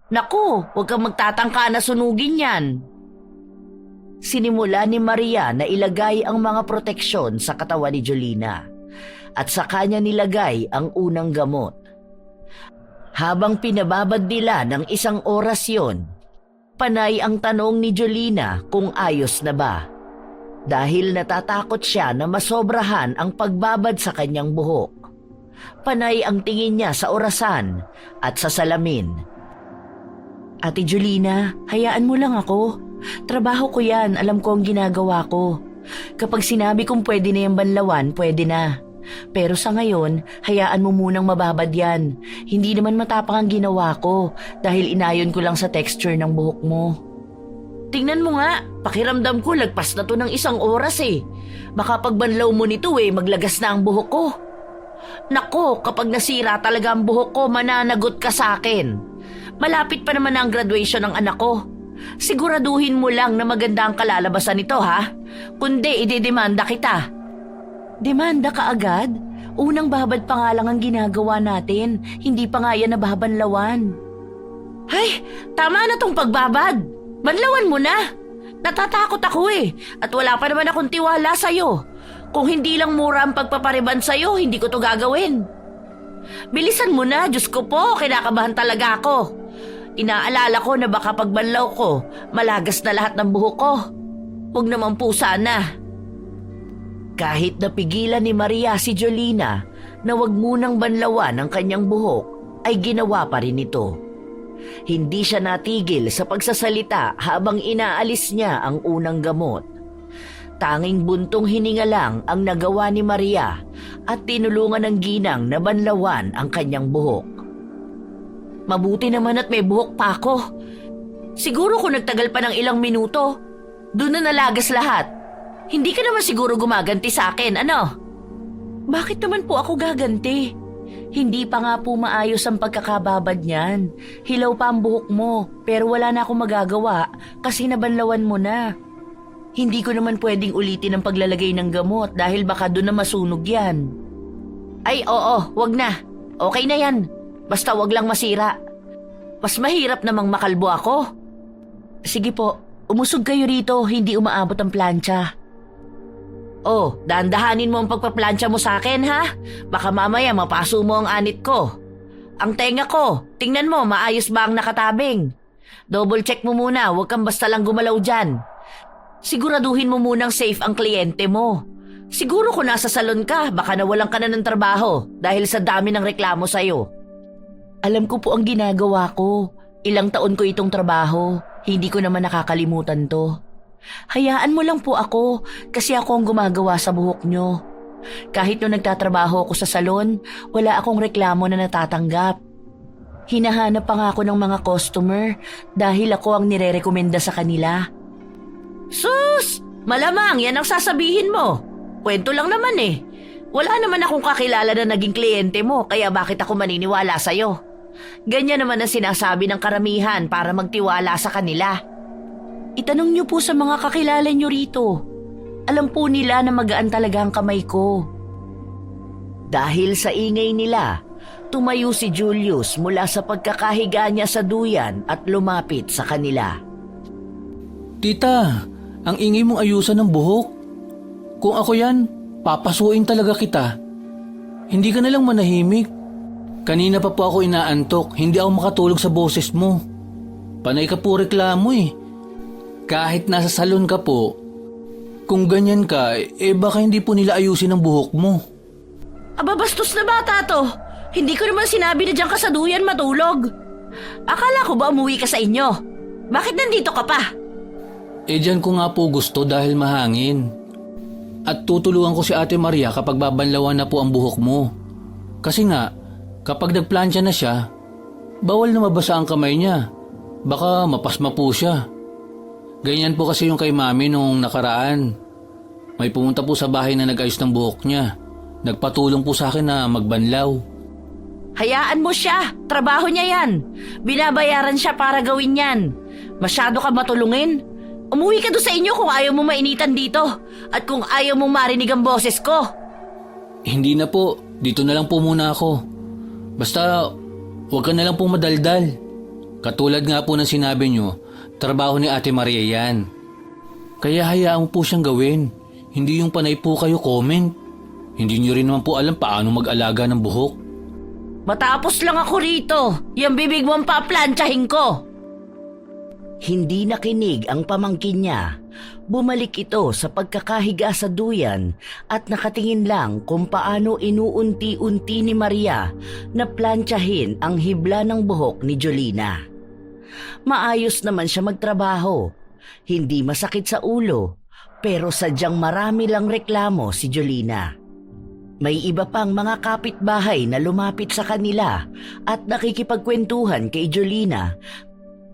Naku, huwag kang magtatangka na sunugin yan. Sinimula ni Maria na ilagay ang mga proteksyon sa katawan ni Jolina at sa kanya nilagay ang unang gamot. Habang pinababad nila ng 1 oras yon, panay ang tanong ni Jolina kung ayos na ba. Dahil natatakot siya na masobrahan ang pagbabad sa kanyang buhok. Panay ang tingin niya sa orasan at sa salamin. Ate Jolina, hayaan mo lang ako. Trabaho ko yan, alam ko ang ginagawa ko. Kapag sinabi kong pwede na yung banlawan, pwede na. Pero sa ngayon, hayaan mo munang mababad yan. Hindi naman matapang ang ginawa ko dahil inayon ko lang sa texture ng buhok mo. Tingnan mo nga, pakiramdam ko lagpas na to ng 1 oras eh. Baka pag banlaw mo nito eh, maglagas na ang buhok ko. Nako, kapag nasira talaga ang buhok ko, mananagot ka sa akin. Malapit pa naman ang graduation ng anak ko. Siguraduhin mo lang na maganda ang kalalabasan nito ha. Kundi idedemanda kita. Demanda ka agad? Unang babad pa nga lang ang ginagawa natin. Hindi pa nga yan nababanlawan. Ay, tama na tong pagbabad. Banlawan mo na. Natatakot ako eh. At wala pa naman akong tiwala sa'yo. Kung hindi lang mura ang pagpapariban sa'yo, hindi ko to gagawin. Bilisan mo na, Diyos ko po, kinakabahan talaga ako. Inaalala ko na baka pagbanlaw ko, malagas na lahat ng buhok ko. Huwag naman po sana. Kahit napigilan ni Maria si Jolina na wag munang banlawan ang kanyang buhok, ay ginawa pa rin ito. Hindi siya natigil sa pagsasalita habang inaalis niya ang unang gamot. Tanging buntong hininga lang ang nagawa ni Maria at tinulungan ng ginang na banlawan ang kanyang buhok. Mabuti naman at may buhok pa ako. Siguro kung nagtagal pa ng ilang minuto, doon na nalagas lahat. Hindi ka naman siguro gumaganti sa akin, ano? Bakit naman po ako gaganti? Hindi pa nga po maayos ang pagkakababad niyan. Hilaw pa ang buhok mo, pero wala na akong magagawa kasi nabanlawan mo na. Hindi ko naman pwedeng ulitin ang paglalagay ng gamot dahil baka doon na masunog yan. Ay oo, wag na. Okay na yan. Basta wag lang masira. Mas mahirap namang makalbo ako. Sige po, umusog kayo rito, hindi umaabot ang plancha. Oh, dahan-dahanin mo ang pagpaplansya mo sa akin, ha? Baka mamaya mapaso mo ang anit ko. Ang tenga ko, tingnan mo, maayos ba ang nakatabing? Double check mo muna, huwag kang basta lang gumalaw dyan. Siguraduhin mo munang safe ang kliyente mo. Siguro kung nasa salon ka, baka nawalan ka na ng trabaho dahil sa dami ng reklamo sa'yo. Alam ko po ang ginagawa ko. Ilang taon ko itong trabaho. Hindi ko naman nakakalimutan to. Hayaan mo lang po ako kasi ako ang gumagawa sa buhok nyo. Kahit nung nagtatrabaho ako sa salon, wala akong reklamo na natatanggap. Hinahanap pa nga ako ng mga customer dahil ako ang nire-rekomenda sa kanila. Sus! Malamang yan ang sasabihin mo. Kwento lang naman eh. Wala naman akong kakilala na naging kliyente mo kaya bakit ako maniniwala sa'yo? Ganyan naman ang sinasabi ng karamihan para magtiwala sa kanila. Itanong niyo po sa mga kakilala niyo rito. Alam po nila na magaan talaga ang kamay ko. Dahil sa ingay nila, tumayo si Julius mula sa pagkakahiga niya sa duyan at lumapit sa kanila. Tita, ang ingay mong ayusan ng buhok. Kung ako yan, papasuin talaga kita. Hindi ka nalang manahimik. Kanina pa po ako inaantok, hindi ako makatulog sa boses mo. Panay ka po reklamo eh. Kahit nasa salon ka po, kung ganyan ka, baka hindi po nila ayusin ang buhok mo. Aba, bastos na bata to. Hindi ko naman sinabi na diyan ka sa duyan matulog. Akala ko ba umuwi ka sa inyo? Bakit nandito ka pa? Diyan ko nga po gusto dahil mahangin. At tutulungan ko si Ate Maria kapag babanlawan na po ang buhok mo. Kasi nga, kapag nagplansya na siya, bawal na mabasa ang kamay niya. Baka mapasma po siya. Ganyan po kasi yung kay Mami nung nakaraan. May pumunta po sa bahay na nag-ayos ng buhok niya. Nagpatulong po sa akin na magbanlaw. Hayaan mo siya. Trabaho niya yan. Binabayaran siya para gawin yan. Masyado ka matulungin. Umuwi ka doon sa inyo kung ayaw mo mainitan dito. At kung ayaw mong marinig ang boses ko. Hindi na po. Dito na lang po muna ako. Basta, huwag ka na lang po madaldal. Katulad nga po ng sinabi nyo, trabaho ni Ate Maria yan. Kaya hayaan mo po siyang gawin. Hindi yung panay po kayo comment. Hindi nyo rin naman po alam paano mag-alaga ng buhok. Matapos lang ako rito. Yung bibig mo ang paplantsahin ko. Hindi nakinig ang pamangkin niya. Bumalik ito sa pagkakahiga sa duyan at nakatingin lang kung paano inuunti-unti ni Maria na plantsahin ang hibla ng buhok ni Jolina. Maayos naman siya magtrabaho. Hindi masakit sa ulo, pero sadyang marami lang reklamo si Jolina. May iba pang mga kapitbahay na lumapit sa kanila at nakikipagkwentuhan kay Jolina,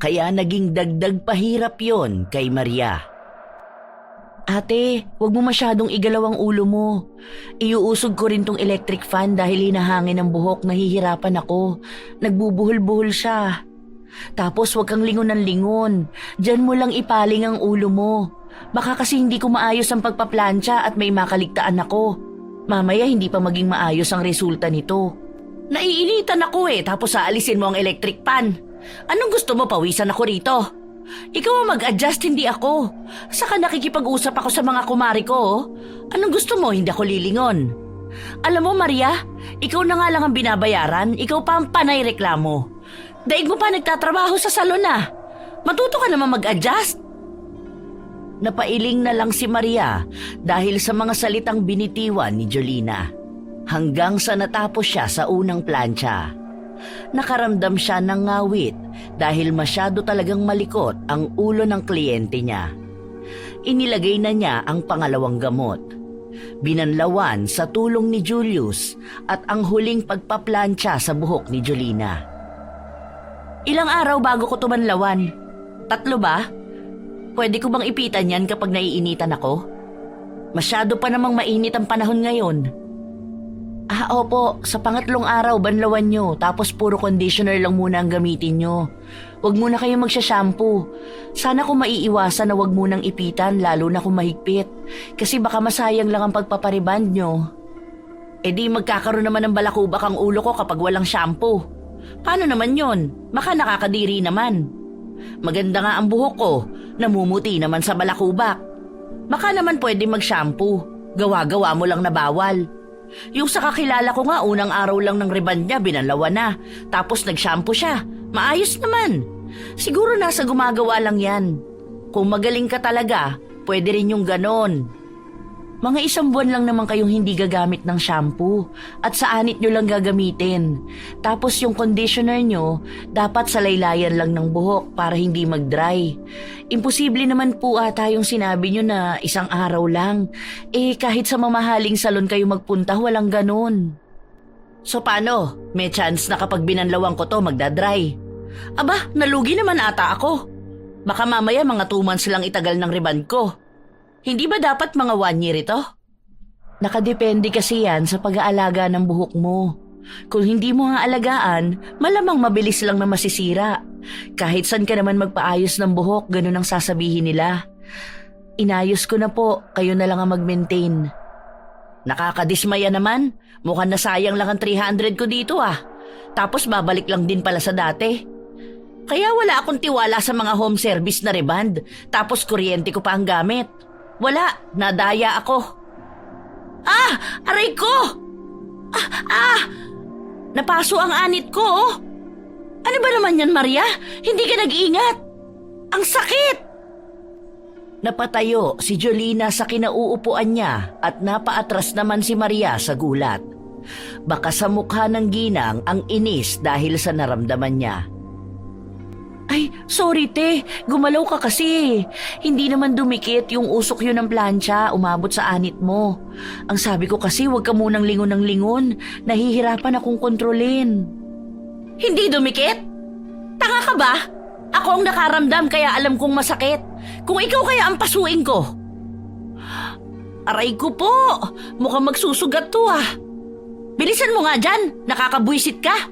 kaya naging dagdag pahirap yon kay Maria. Ate, wag mo masyadong igalaw ang ulo mo. Iuusog ko rin tong electric fan dahil hinahangin ang buhok, nahihirapan ako. Nagbubuhol-buhol siya. Tapos wag kang lingon ng lingon. Diyan mo lang ipaling ang ulo mo. Baka kasi hindi ko maayos ang pagpaplansya at may makaligtaan ako. Mamaya hindi pa maging maayos ang resulta nito. Naiinitan ako tapos aalisin mo ang electric pan. Anong gusto mo, pawisan ako rito? Ikaw ang mag-adjust, hindi ako. Saka nakikipag-usap ako sa mga kumari ko. Oh. Anong gusto mo? Hindi ako lilingon. Alam mo, Maria, ikaw na nga lang ang binabayaran. Ikaw pa ang panay reklamo. Daig mo pa nagtatrabaho sa salon na. Matuto ka naman mag-adjust. Napailing na lang si Maria dahil sa mga salitang binitiwan ni Jolina. Hanggang sa natapos siya sa unang plancha. Nakaramdam siya ng ngawit dahil masyado talagang malikot ang ulo ng kliyente niya. Inilagay na niya ang pangalawang gamot. Binanlawan sa tulong ni Julius at ang huling pagpaplantsa sa buhok ni Jolina. Ilang araw bago ko tumanlawan? 3 ba? Pwede ko bang ipitan yan kapag naiinitan ako? Masyado pa namang mainit ang panahon ngayon. Opo, sa pangatlong araw banlawan nyo, tapos puro conditioner lang muna ang gamitin nyo. Huwag muna kayong magsha-shampoo. Sana kung maiiwasan na huwag munang ipitan, lalo na kung mahigpit. Kasi baka masayang lang ang pagpapariband nyo. E di magkakaroon naman ng balakubak ang ulo ko kapag walang shampoo. Paano naman yon? Baka nakakadiri naman. Maganda nga ang buhok ko, namumuti naman sa balakubak. Baka naman pwede mag-shampoo. Gawa-gawa mo lang na bawal. Yung sa kakilala ko nga, unang araw lang ng riband niya, binanlawan na. Tapos nag-shampoo siya. Maayos naman. Siguro nasa gumagawa lang yan. Kung magaling ka talaga, pwede rin yung ganon. Mga 1 buwan lang naman kayong hindi gagamit ng shampoo at sa anit nyo lang gagamitin. Tapos yung conditioner nyo, dapat sa laylayan lang ng buhok para hindi mag-dry. Imposible naman po ata yung sinabi nyo na 1 araw lang. Kahit sa mamahaling salon kayo magpunta, walang ganon. So paano? May chance na kapag binanlawan ko to magdadry. Aba, nalugi naman ata ako. Baka mamaya mga 2 months lang itagal ng riband ko. Hindi ba dapat mga 1 year ito? Nakadepende kasi yan sa pag-aalaga ng buhok mo. Kung hindi mo nga alagaan, malamang mabilis lang na masisira. Kahit saan ka naman magpaayos ng buhok, ganun ang sasabihin nila. Inayos ko na po, kayo na lang ang mag-maintain. Nakakadismaya naman, mukhang nasayang lang ang 300 ko dito ah. Tapos babalik lang din pala sa dati. Kaya wala akong tiwala sa mga home service na reband, tapos kuryente ko pa ang gamit. Wala, nadaya ako. Aray ko! Napaso ang anit ko, oh. Ano ba naman yan, Maria? Hindi ka nag-iingat. Ang sakit! Napatayo si Jolina sa kinauupuan niya at napaatras naman si Maria sa gulat. Baka sa mukha ng ginang ang inis dahil sa naramdaman niya. Ay, sorry te, gumalaw ka kasi. Hindi naman dumikit yung usok yun ng plancha, umabot sa anit mo. Ang sabi ko kasi huwag ka munang lingon ng lingon, nahihirapan akong kontrolin. Hindi dumikit? Tanga ka ba? Ako ang nakaramdam kaya alam kong masakit. Kung ikaw kaya ang pasuin ko. Aray ko po, mukhang magsusugat to ah. Bilisan mo nga dyan, nakakabwisit ka.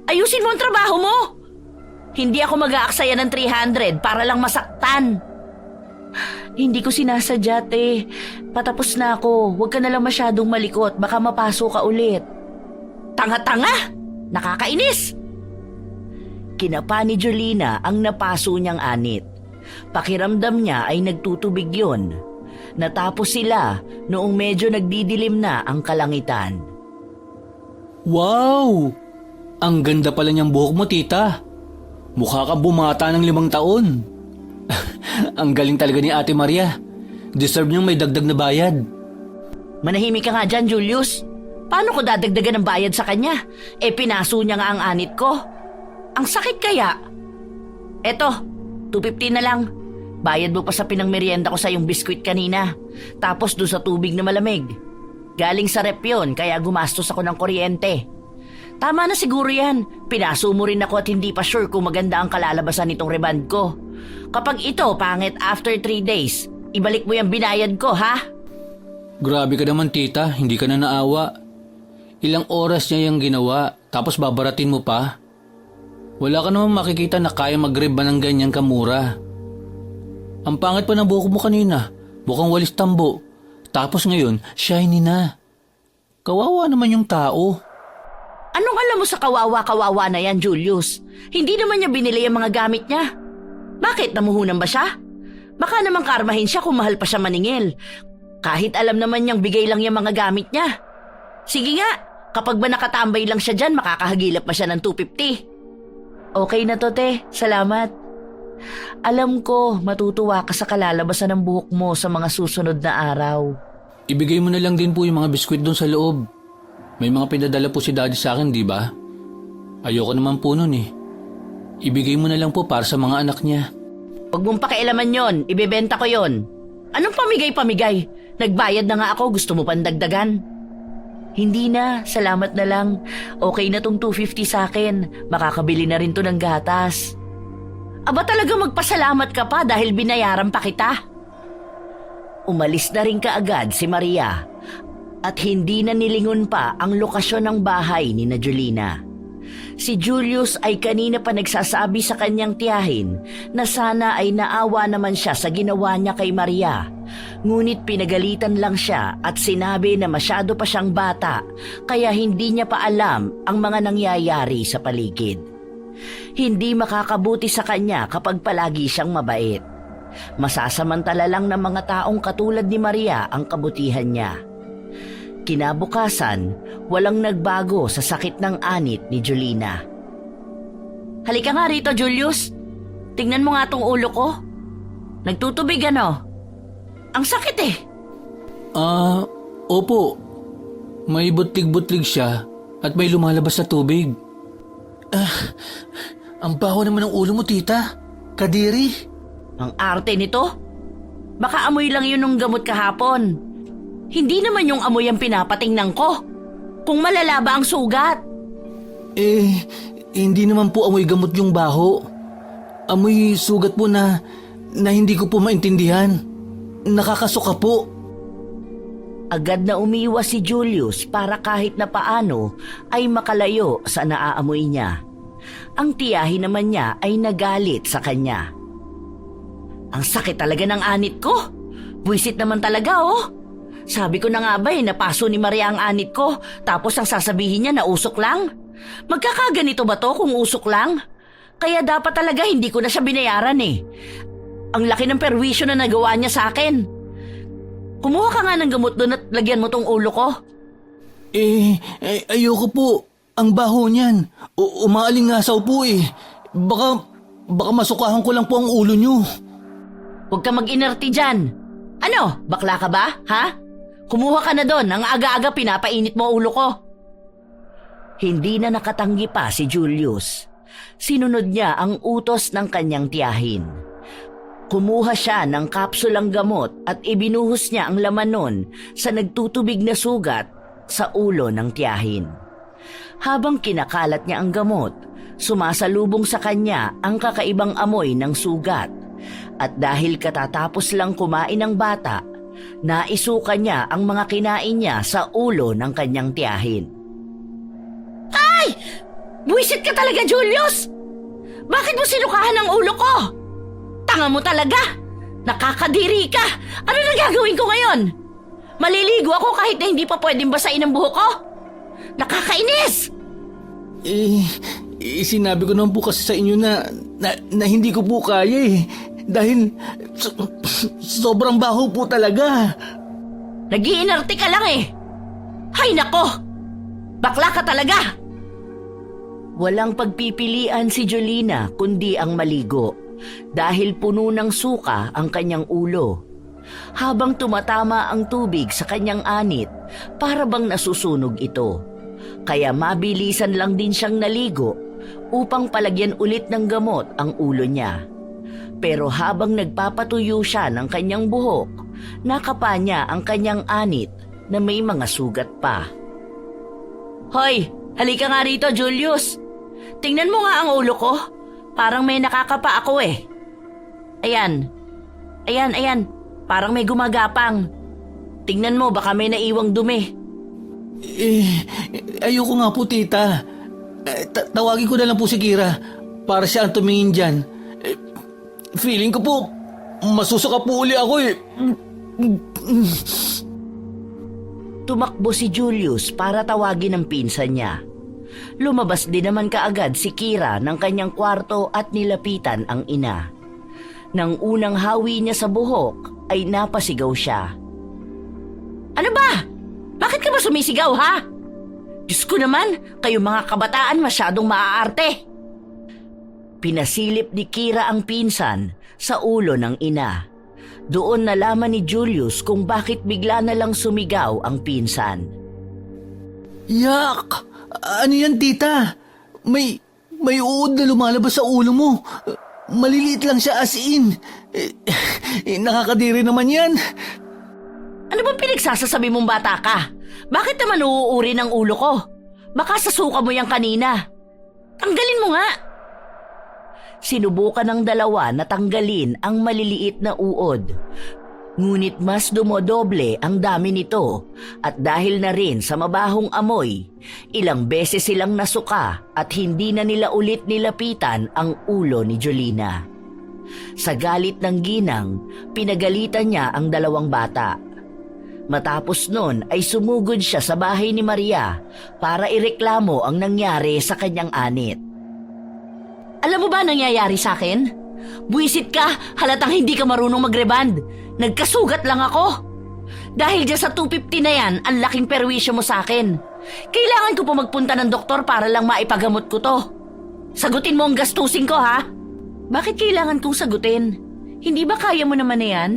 Ayusin mo ang trabaho mo. Hindi ako mag-aaksaya ng 300 para lang masaktan. Hindi ko sinasadya, te. Patapos na ako. Huwag ka na lang masyadong malikot. Baka mapaso ka ulit. Tanga-tanga! Nakakainis! Kinapa ni Jolina ang napaso niyang anit. Pakiramdam niya ay nagtutubig yun. Natapos sila noong medyo nagdidilim na ang kalangitan. Wow! Ang ganda pala niyang buhok mo, tita. Mukha kang bumata ng 5 taon. Ang galing talaga ni Ate Maria. Deserve niyang may dagdag na bayad. Manahimik ka nga dyan, Julius. Paano ko dadagdagan ng bayad sa kanya? Pinaso niya nga ang anit ko. Ang sakit kaya? Eto, 250 na lang. Bayad mo pa sa pinangmerienda ko sa yung biskwit kanina. Tapos doon sa tubig na malamig. Galing sa rep yun, kaya gumastos ako ng kuryente. Tama na siguro yan. Pinaso mo rin ako at hindi pa sure kung maganda ang kalalabasan nitong reband ko. Kapag ito pangit after 3 days, ibalik mo yung binayad ko, ha? Grabe ka naman, tita. Hindi ka na naawa. Ilang oras niya yung ginawa, tapos babaratin mo pa. Wala ka naman makikita na kaya mag-reba ng ganyan kamura. Ang pangit pa ng buhok mo kanina. Mukhang walis tambo. Tapos ngayon, shiny na. Kawawa naman yung tao. Anong alam mo sa kawawa-kawawa na yan, Julius? Hindi naman niya binili ang mga gamit niya. Bakit, namuhunan ba siya? Baka naman karmahin siya kung mahal pa siya maningil. Kahit alam naman niyang bigay lang yung mga gamit niya. Sige nga, kapag ba nakatambay lang siya dyan, makakahagilap pa siya ng 250. Okay na to, te. Salamat. Alam ko, matutuwa ka sa kalalabasan ng buhok mo sa mga susunod na araw. Ibigay mo na lang din po yung mga biskwit doon sa loob. May mga pinadala po si Daddy sa akin, di ba? Ayoko naman po nun eh. Ibigay mo na lang po para sa mga anak niya. Huwag mong pakialaman yon, ibebenta ko yon. Anong pamigay-pamigay? Nagbayad na nga ako, gusto mo pandagdagan? Hindi na, salamat na lang. Okay na tong 250 sa akin, makakabili na rin to ng gatas. Aba talaga magpasalamat ka pa dahil binayaran pa kita? Umalis na rin kaagad si Maria at hindi na nilingon pa ang lokasyon ng bahay ni na Julina. Si Julius ay kanina pa nagsasabi sa kanyang tiyahin na sana ay naawa naman siya sa ginawa niya kay Maria. Ngunit pinagalitan lang siya at sinabi na masyado pa siyang bata kaya hindi niya pa alam ang mga nangyayari sa paligid. Hindi makakabuti sa kanya kapag palagi siyang mabait. Masasamantala lang ng mga taong katulad ni Maria ang kabutihan niya. Kinabukasan, walang nagbago sa sakit ng anit ni Julina. Halika nga rito, Julius. Tingnan mo nga tong ulo ko. Nagtutubig ano? Ang sakit eh. Opo. May butlig-butlig siya at may lumalabas na tubig. Ang baho naman ng ulo mo, tita. Kadiri. Ang arte nito? Baka amoy lang yun ng gamot kahapon. Hindi naman yung amoy ang pinapatingnan ko. Kung malala ba ang sugat? Hindi naman po amoy gamot yung baho. Amoy sugat po na hindi ko po maintindihan. Nakakasuka po. Agad na umiwas si Julius para kahit na paano ay makalayo sa naaamoy niya. Ang tiyahin naman niya ay nagalit sa kanya. Ang sakit talaga ng anit ko. Buwisit naman talaga oh. Sabi ko na nga ba napaso ni Maria ang anit ko tapos ang sasabihin niya na usok lang? Magkakaganito ba to kung usok lang? Kaya dapat talaga hindi ko na siya binayaran eh. Ang laki ng perwisyo na nagawa niya sa akin. Kumuha ka nga ng gamot doon at lagyan mo tong ulo ko. Ayoko po. Ang baho niyan. Umaalingasaw po eh. Baka masukahan ko lang po ang ulo niyo. Huwag ka mag-inerti dyan. Ano, bakla ka ba, ha? Kumuha ka na doon, ang aga-aga pinapainit mo ulo ko. Hindi na nakatanggi pa si Julius. Sinunod niya ang utos ng kanyang tiyahin. Kumuha siya ng kapsulang gamot at ibinuhos niya ang laman nun sa nagtutubig na sugat sa ulo ng tiyahin. Habang kinakalat niya ang gamot, sumasalubong sa kanya ang kakaibang amoy ng sugat. At dahil katatapos lang kumain ng bata, naisukan niya ang mga kinain niya sa ulo ng kanyang tiyahin. Ay! Buwisit ka talaga, Julius! Bakit mo sinukahan ang ulo ko? Tanga mo talaga! Nakakadiri ka! Ano na gagawin ko ngayon? Maliligo ako kahit na hindi pa pwedeng basain ang buhok ko? Nakakainis! Sinabi ko naman po kasi sa inyo na hindi ko po kaya eh. Dahil sobrang baho po talaga. Nag-iinarte ka lang eh. Hay nako! Bakla ka talaga! Walang pagpipilian si Julina kundi ang maligo dahil puno ng suka ang kanyang ulo. Habang tumatama ang tubig sa kanyang anit, para bang nasusunog ito. Kaya mabilisan lang din siyang naligo upang palagyan ulit ng gamot ang ulo niya. Pero habang nagpapatuyo siya ng kanyang buhok, nakapa niya ang kanyang anit na may mga sugat pa. Hoy, halika nga rito, Julius. Tingnan mo nga ang ulo ko. Parang may nakakapa ako eh. Ayan. Parang may gumagapang. Tingnan mo, baka may naiwang dumi. Ayoko nga po, tita. Tawagin ko na lang po si Kira para siya ang tumingin dyan. Feeling ko po, masusuka po uli ako eh. Tumakbo si Julius para tawagin ang pinsan niya. Lumabas din naman kaagad si Kira ng kanyang kwarto at nilapitan ang ina. Nang unang hawi niya sa buhok ay napasigaw siya. Ano ba? Bakit ka ba sumisigaw, ha? Diyos ko naman, kayo mga kabataan masyadong maaarte. Pinasilip ni Kira ang pinsan sa ulo ng ina. Doon nalaman ni Julius kung bakit bigla na lang sumigaw ang pinsan. Yak! Ano yan, tita? May uod na lumalabas sa ulo mo. Maliliit lang siya as in. Nakakadiri naman yan. Ano bang pinagsasasabi mong bata ka? Bakit naman uuuri ng ulo ko? Baka sasuka mo yan kanina. Tanggalin mo nga. Sinubukan ng dalawa na tanggalin ang maliliit na uod. Ngunit mas dumodoble ang dami nito at dahil na rin sa mabahong amoy, ilang beses silang nasuka at hindi na nila ulit nilapitan ang ulo ni Jolina. Sa galit ng ginang, pinagalitan niya ang dalawang bata. Matapos nun ay sumugod siya sa bahay ni Maria para ireklamo ang nangyari sa kanyang anit. Alam mo ba nangyayari sa akin? Buwisit ka, halatang hindi ka marunong magreband. Nagkasugat lang ako. Dahil dyan sa 250 na yan, ang laking perwisyo mo sa akin. Kailangan ko pa magpunta ng doktor para lang maipagamot ko to. Sagutin mo ang gastusin ko, ha? Bakit kailangan kong sagutin? Hindi ba kaya mo naman na yan?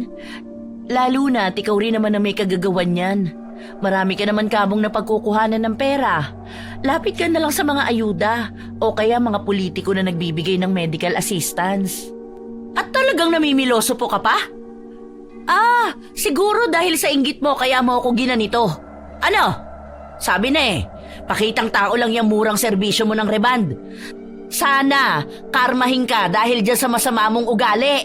Lalo na at ikaw rin naman na may kagagawan yan. Marami ka naman kamong napagkukuhanan ng pera. Lapit ka na lang sa mga ayuda o kaya mga politiko na nagbibigay ng medical assistance. At talagang namimiloso po ka pa? Siguro dahil sa inggit mo kaya mo ako ginanito. Ano? Sabi na pakitang tao lang yung murang serbisyo mo ng reband. Sana, karmahin ka dahil dyan sa masama mong ugali.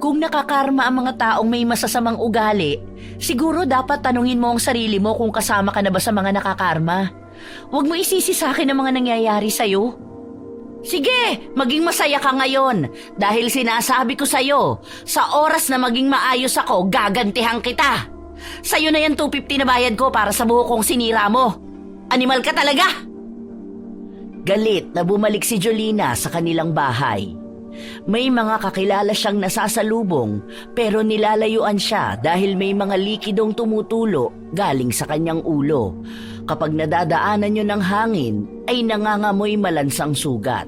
Kung nakakarma ang mga taong may masasamang ugali, siguro dapat tanungin mo ang sarili mo kung kasama ka na ba sa mga nakakarma. Huwag mo isisi sa akin ang mga nangyayari sa'yo. Sige, maging masaya ka ngayon dahil sinasabi ko sa'yo, sa oras na maging maayos ako, gagantihan kita. Sa'yo na yan 250 na bayad ko para sa buhok kong sinira mo. Animal ka talaga! Galit na bumalik si Jolina sa kanilang bahay. May mga kakilala siyang nasasalubong pero nilalayuan siya dahil may mga likidong tumutulo galing sa kanyang ulo. Kapag nadadaanan niyo ng hangin ay nangangamoy malansang sugat.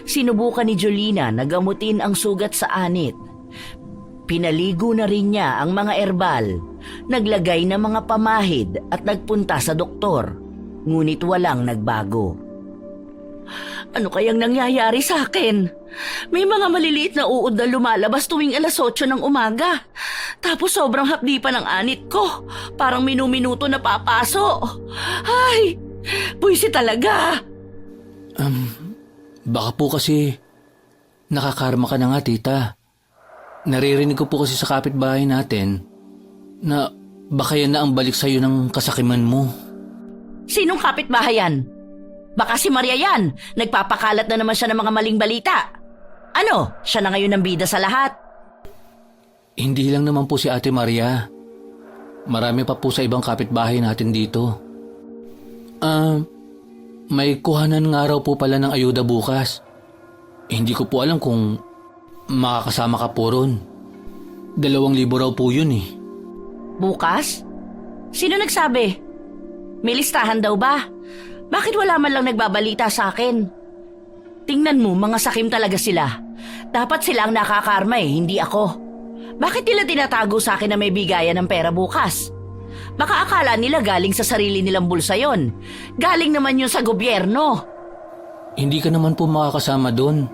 Sinubukan ni Jolina na gamutin ang sugat sa anit. Pinaligo na rin niya ang mga erbal, naglagay ng mga pamahid at nagpunta sa doktor. Ngunit walang nagbago. Ano kayang nangyayari sa akin? May mga maliliit na uod na lumalabas tuwing 8:00 ng umaga. Tapos sobrang hapdi pa ng anit ko. Parang minuminuto na papaso. Ay, buwisi talaga. Baka po kasi nakakarma ka na nga, tita. Naririnig ko po kasi sa kapitbahay natin na baka yan na ang balik sa'yo ng kasakiman mo. Sinong kapitbahay yan? Baka si Maria yan. Nagpapakalat na naman siya ng mga maling balita. Ano, siya na ngayon ang bida sa lahat. Hindi lang naman po si Ate Maria. Marami pa po sa ibang kapitbahay natin dito. May kuhanan nga raw po pala ng ayuda bukas. Hindi ko po alam kung makakasama ka po ron. 2,000 raw po yun eh. Bukas? Sino nagsabi? May listahan daw ba? Bakit wala man lang nagbabalita sa akin? Tingnan mo, mga sakim talaga sila. Dapat sila ang nakakarma hindi ako. Bakit nila tinatago sa akin na may bigayan ng pera bukas? Baka akala nila galing sa sarili nilang bulsa yon. Galing naman yun sa gobyerno. Hindi ka naman po makakasama doon.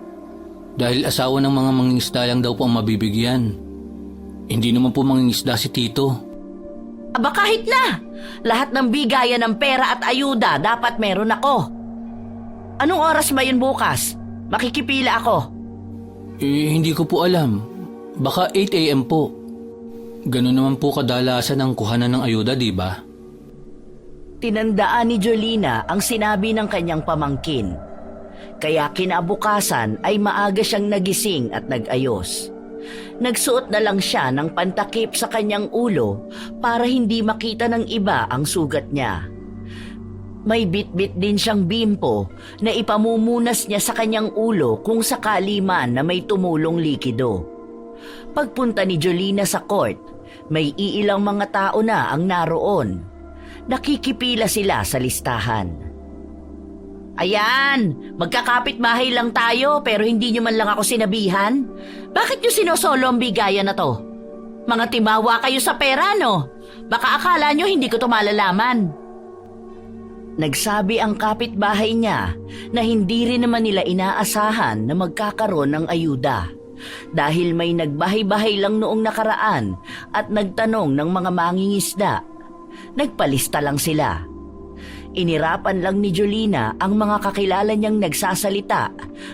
Dahil asawa ng mga mangingisda lang daw po ang mabibigyan. Hindi naman po mangingisda si Tito. Aba kahit na. Lahat ng bigayan ng pera at ayuda dapat meron ako. Anong oras ba yun bukas? Makikipila ako. Hindi ko po alam. Baka 8 a.m. po. Ganun naman po kadalasan ang kuhanan ng ayuda, di ba? Tinandaan ni Jolina ang sinabi ng kanyang pamangkin. Kaya kinabukasan ay maaga siyang nagising at nag-ayos. Nagsuot na lang siya ng pantakip sa kanyang ulo para hindi makita ng iba ang sugat niya. May bitbit din siyang bimpo na ipamumunas niya sa kanyang ulo kung sakali man na may tumulong likido. Pagpunta ni Jolina sa court, may iilang mga tao na ang naroon. Nakikipila sila sa listahan. Ayan, magkakapit-bahay lang tayo pero hindi nyo man lang ako sinabihan. Bakit nyo sinosolo ang bigayan na to? Mga timawa kayo sa pera, no? Baka akala nyo hindi ko to malalaman. Nagsabi ang kapitbahay niya na hindi rin naman nila inaasahan na magkakaroon ng ayuda dahil may nagbahay-bahay lang noong nakaraan at nagtanong ng mga mangingisda. Nagpalista lang sila. Inirapan lang ni Jolina ang mga kakilala niyang nagsasalita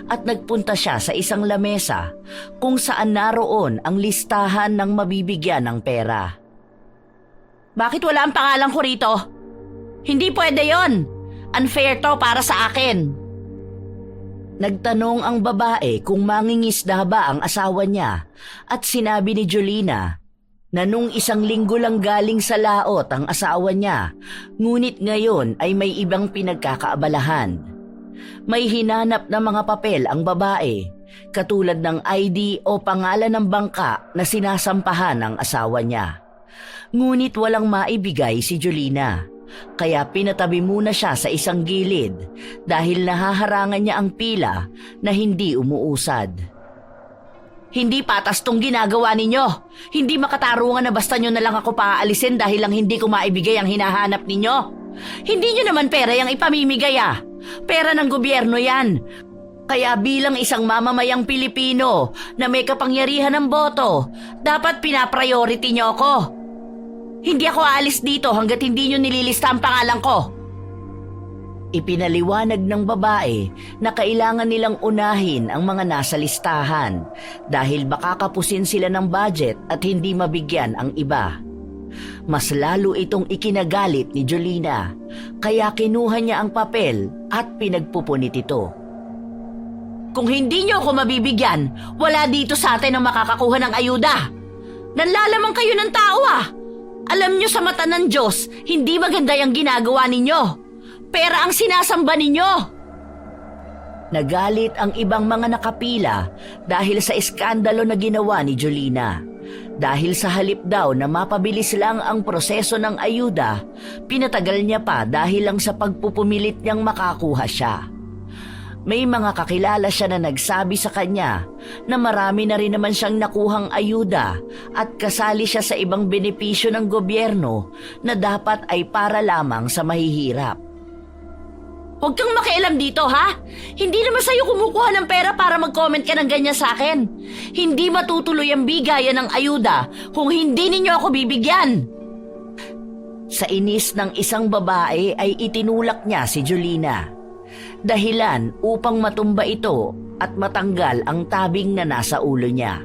at nagpunta siya sa isang lamesa kung saan naroon ang listahan ng mabibigyan ng pera. Bakit wala ang pangalan ko rito? Hindi pwede yon. Unfair to para sa akin. Nagtanong ang babae kung mangingisda ba ang asawa niya at sinabi ni Jolina na nung 1 linggo lang galing sa laot ang asawa niya, ngunit ngayon ay may ibang pinagkakaabalahan. May hinanap na mga papel ang babae, katulad ng ID o pangalan ng bangka na sinasampahan ng asawa niya. Ngunit walang maibigay si Jolina, kaya pinatabi muna siya sa isang gilid dahil nahaharangan niya ang pila na hindi umuusad. Hindi patas tong ginagawa ninyo. Hindi makatarungan na basta nyo na lang ako paaalisin dahil lang hindi ko maibigay ang hinahanap ninyo. Hindi nyo naman pera yung ipamimigay ah. Pera ng gobyerno yan. Kaya bilang isang mamamayang Pilipino na may kapangyarihan ng boto, dapat pinapriority nyo ako. Hindi ako aalis dito hanggat hindi nyo nililista ang pangalan ko. Ipinaliwanag ng babae na kailangan nilang unahin ang mga nasa listahan dahil baka kapusin sila ng budget at hindi mabigyan ang iba. Mas lalo itong ikinagalit ni Jolina, kaya kinuha niya ang papel at pinagpupunit ito. Kung hindi niyo ako mabibigyan, wala dito sa atin ang makakakuha ng ayuda. Nanlalaman kayo ng tao ah. Alam niyo sa mata ng Diyos, hindi maganda yung ginagawa ninyo. Pera ang sinasamba ninyo. Nagalit ang ibang mga nakapila dahil sa iskandalo na ginawa ni Jolina. Dahil sa halip daw na mapabilis lang ang proseso ng ayuda, pinatagal niya pa dahil lang sa pagpupumilit niyang makakuha siya. May mga kakilala siya na nagsabi sa kanya na marami na rin naman siyang nakuhang ayuda at kasali siya sa ibang benepisyo ng gobyerno na dapat ay para lamang sa mahihirap. Huwag kang makialam dito, ha? Hindi naman sa'yo kumukuha ng pera para mag-comment ka ng ganyan sa akin. Hindi matutuloy ang bigayan ng ayuda kung hindi ninyo ako bibigyan. Sa inis ng isang babae ay itinulak niya si Jolina. Dahilan upang matumba ito at matanggal ang tabing na nasa ulo niya.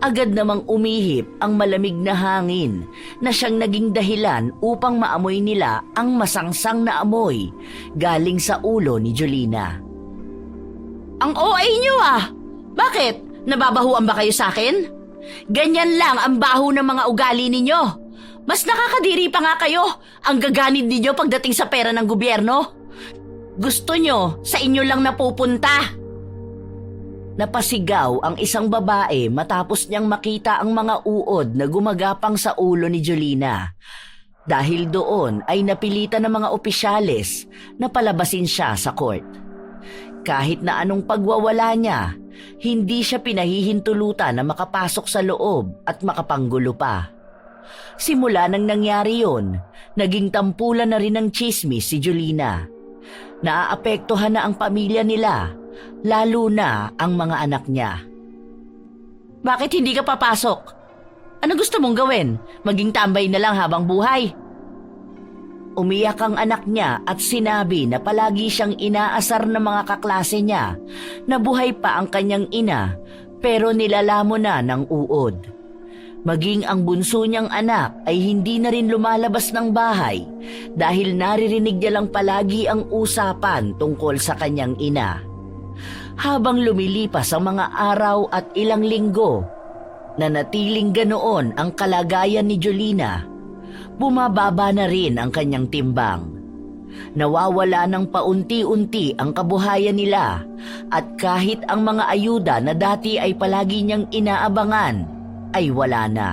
Agad namang umihip ang malamig na hangin na siyang naging dahilan upang maamoy nila ang masangsang na amoy galing sa ulo ni Jolina. Ang OA niyo ah! Bakit? Nababahuan ba kayo sa akin? Ganyan lang ang baho ng mga ugali ninyo. Mas nakakadiri pa nga kayo ang gaganid ninyo pagdating sa pera ng gobyerno. Gusto nyo sa inyo lang napupunta. Napasigaw ang isang babae matapos niyang makita ang mga uod na gumagapang sa ulo ni Jolina. Dahil doon ay napilitan ng mga opisyales na palabasin siya sa court. Kahit na anong pagwawala niya, hindi siya pinahihintulutan na makapasok sa loob at makapanggulo pa. Simula nang nangyari yon, naging tampulan na rin ng tsismis si Jolina. Naaapektuhan na ang pamilya nila, lalo na ang mga anak niya. Bakit hindi ka papasok? Ano gusto mong gawin? Maging tambay na lang habang buhay? Umiyak ang anak niya at sinabi na palagi siyang inaasar ng mga kaklase niya na buhay pa ang kanyang ina pero nilalamon na ng uod. Maging ang bunso niyang anak ay hindi na rin lumalabas ng bahay dahil naririnig niya lang palagi ang usapan tungkol sa kanyang ina. Habang lumilipas ang mga araw at ilang linggo, nanatiling ganoon ang kalagayan ni Jolina, bumababa na rin ang kanyang timbang. Nawawala ng paunti-unti ang kabuhayan nila at kahit ang mga ayuda na dati ay palagi niyang inaabangan ay wala na.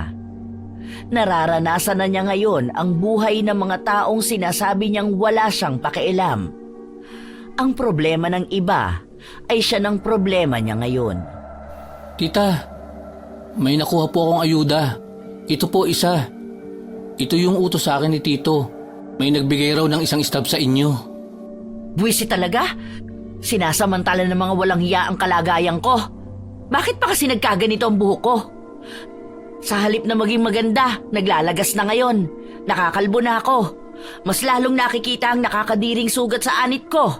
Nararanasan na niya ngayon ang buhay ng mga taong sinasabi niyang wala siyang pakialam. Ang problema ng iba ay siya ng problema niya ngayon. Tita, may nakuha po akong ayuda. Ito po isa. Ito yung utos sa akin ni Tito. May nagbigay raw ng isang stab sa inyo. Buwisit talaga? Sinasamantala ng mga walang hiya ang kalagayan ko. Bakit pa kasi nagkaganito ang buhok ko? Sa halip na maging maganda, naglalagas na ngayon. Nakakalbo na ako. Mas lalong nakikita ang nakakadiring sugat sa anit ko.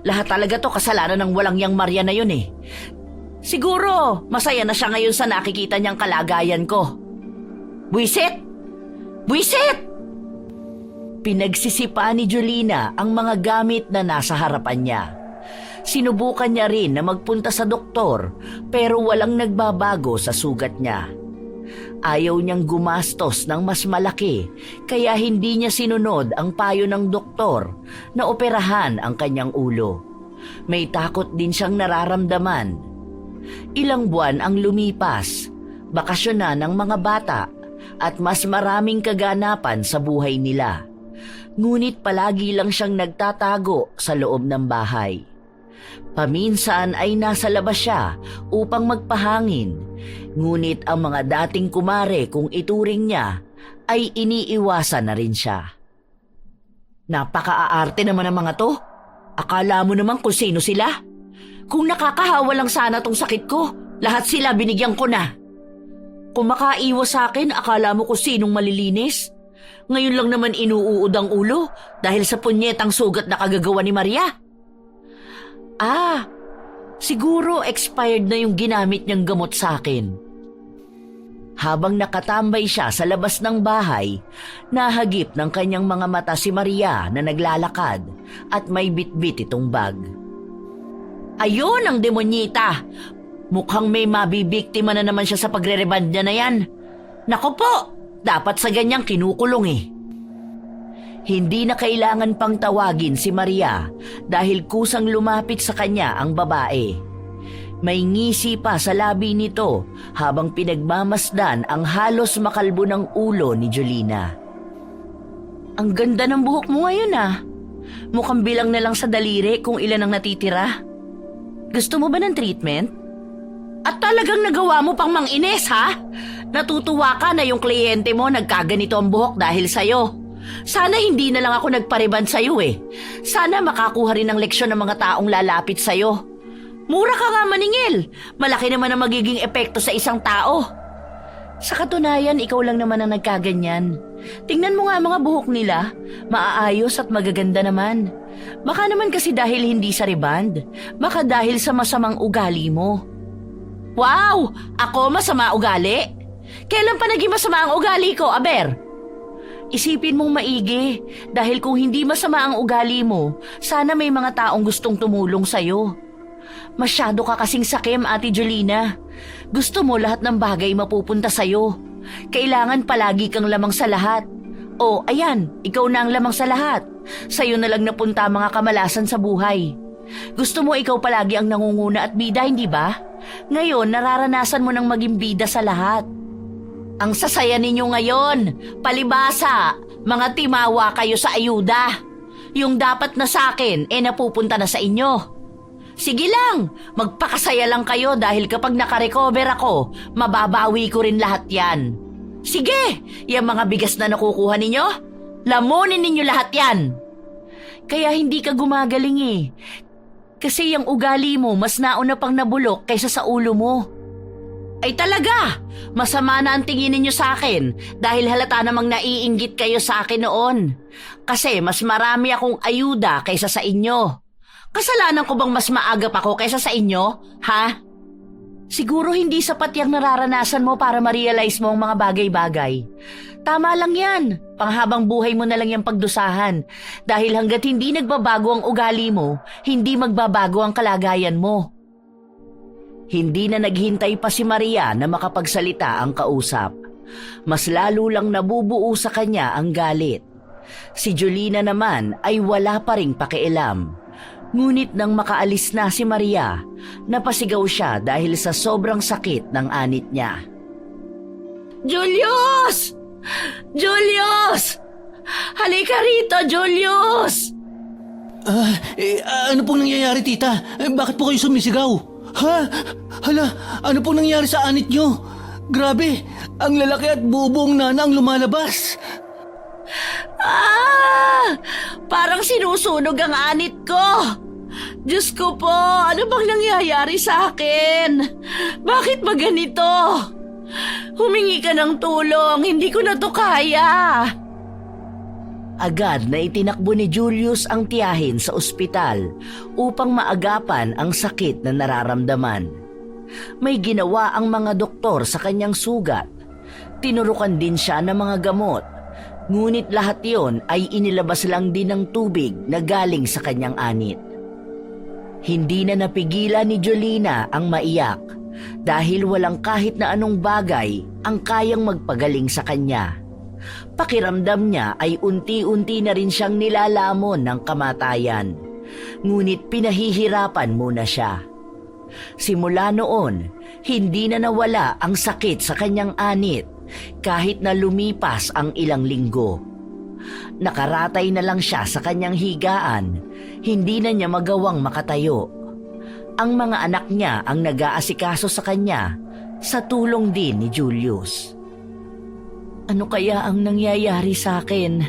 Lahat talaga to kasalanan ng walang yang Maria na yun eh. Siguro, masaya na siya ngayon sa nakikita niyang kalagayan ko. Buwisit! Buwisit! Pinagsisipa ni Jolina ang mga gamit na nasa harapan niya. Sinubukan niya rin na magpunta sa doktor pero walang nagbabago sa sugat niya. Ayaw niyang gumastos ng mas malaki kaya hindi niya sinunod ang payo ng doktor na operahan ang kanyang ulo. May takot din siyang nararamdaman. Ilang buwan ang lumipas, bakasyon na ng mga bata at mas maraming kaganapan sa buhay nila. Ngunit palagi lang siyang nagtatago sa loob ng bahay. Paminsan ay nasa labas siya upang magpahangin, ngunit ang mga dating kumare kung ituring niya ay iniiwasan na rin siya. Napaka-aarte naman ng mga to. Akala mo naman kung sino sila? Kung nakakahawa lang sana tong sakit ko, lahat sila binigyan ko na. Kung makaiwas sa akin, akala mo kung sinong malilinis? Ngayon lang naman inuuod ang ulo dahil sa punyetang sugat na kagagawa ni Maria. Siguro expired na yung ginamit niyang gamot sa akin. Habang nakatambay siya sa labas ng bahay, nahagip ng kanyang mga mata si Maria na naglalakad at may bitbit itong bag. Ayun ang demonyita! Mukhang may mabibiktima na naman siya sa pagre-reband niya na yan. Naku po! Dapat sa ganyang kinukulong eh. Hindi na kailangan pang tawagin si Maria dahil kusang lumapit sa kanya ang babae. May ngisi pa sa labi nito habang pinagmamasdan ang halos makalbo ng ulo ni Jolina. Ang ganda ng buhok mo ngayon ah. Mukhang bilang na lang sa daliri kung ilan ang natitira. Gusto mo ba ng treatment? At talagang nagawa mo pang mang-ines ha? Natutuwa ka na yung kliyente mo nagkaganito ang buhok dahil sa'yo. Sana hindi na lang ako nagpariban sa'yo eh. Sana makakuha rin ng leksyon ng mga taong lalapit sa'yo. Mura ka nga maningil. Malaki naman ang magiging epekto sa isang tao. Sa katunayan, ikaw lang naman ang nagkaganyan. Tingnan mo nga mga buhok nila. Maaayos at magaganda naman. Baka naman kasi dahil hindi sa reband. Baka dahil sa masamang ugali mo. Wow! Ako masama ugali? Kailan pa naging masama ang ugali ko, Aber? Isipin mong maigi, dahil kung hindi masama ang ugali mo, sana may mga taong gustong tumulong sa'yo. Masyado ka kasing sakim, Ate Jolina. Gusto mo lahat ng bagay mapupunta sa'yo. Kailangan palagi kang lamang sa lahat. O, ayan, ikaw na ang lamang sa lahat. Sa'yo na lang napunta mga kamalasan sa buhay. Gusto mo ikaw palagi ang nangunguna at bida, hindi ba? Ngayon, nararanasan mo ng maging bida sa lahat. Ang sasaya ninyo ngayon, palibasa, mga timawa kayo sa ayuda. Yung dapat na sa akin, napupunta na sa inyo. Sige lang, magpakasaya lang kayo dahil kapag nakarecover ako, mababawi ko rin lahat yan. Sige, yung mga bigas na nakukuha ninyo, lamunin ninyo lahat yan. Kaya hindi ka gumagaling eh. Kasi yung ugali mo mas nauna pang nabulok kaysa sa ulo mo. Ay talaga, masama na ang tingin ninyo sa akin dahil halata namang naiinggit kayo sa akin noon. Kasi mas marami akong ayuda kaysa sa inyo. Kasalanan ko bang mas maagap ako kaysa sa inyo, ha? Siguro hindi sapat yung nararanasan mo para ma-realize mo ang mga bagay-bagay. Tama lang yan, panghabang buhay mo na lang yung pagdusahan. Dahil hanggat hindi nagbabago ang ugali mo, hindi magbabago ang kalagayan mo. Hindi na naghintay pa si Maria na makapagsalita ang kausap. Mas lalo lang nabubuo sa kanya ang galit. Si Jolina naman ay wala pa ring pakialam. Ngunit nang makaalis na si Maria, napasigaw siya dahil sa sobrang sakit ng anit niya. Julius! Julius! Halika rito, Julius! Ano pong nangyayari, tita? Bakit po kayo sumisigaw? Ha? Hala, ano pong nangyayari sa anit nyo? Grabe, ang lalaki at bubuong nana ang lumalabas. Parang sinusunog ang anit ko. Diyos ko po, ano bang nangyayari sa akin? Bakit ba ganito? Humingi ka ng tulong, hindi ko na to kaya. Agad na itinakbo ni Julius ang tiyahin sa ospital upang maagapan ang sakit na nararamdaman. May ginawa ang mga doktor sa kanyang sugat. Tinurukan din siya ng mga gamot. Ngunit lahat yon ay inilabas lang din ng tubig na galing sa kanyang anit. Hindi na napigilan ni Jolina ang maiyak dahil walang kahit na anong bagay ang kayang magpagaling sa kanya. Pakiramdam niya ay unti-unti na rin siyang nilalamon ng kamatayan. Ngunit pinahihirapan muna siya. Simula noon, hindi na nawala ang sakit sa kanyang anit kahit na lumipas ang ilang linggo. Nakaratay na lang siya sa kanyang higaan, hindi na niya magawang makatayo. Ang mga anak niya ang nag-aasikaso sa kanya sa tulong din ni Julius. Ano kaya ang nangyayari sa akin?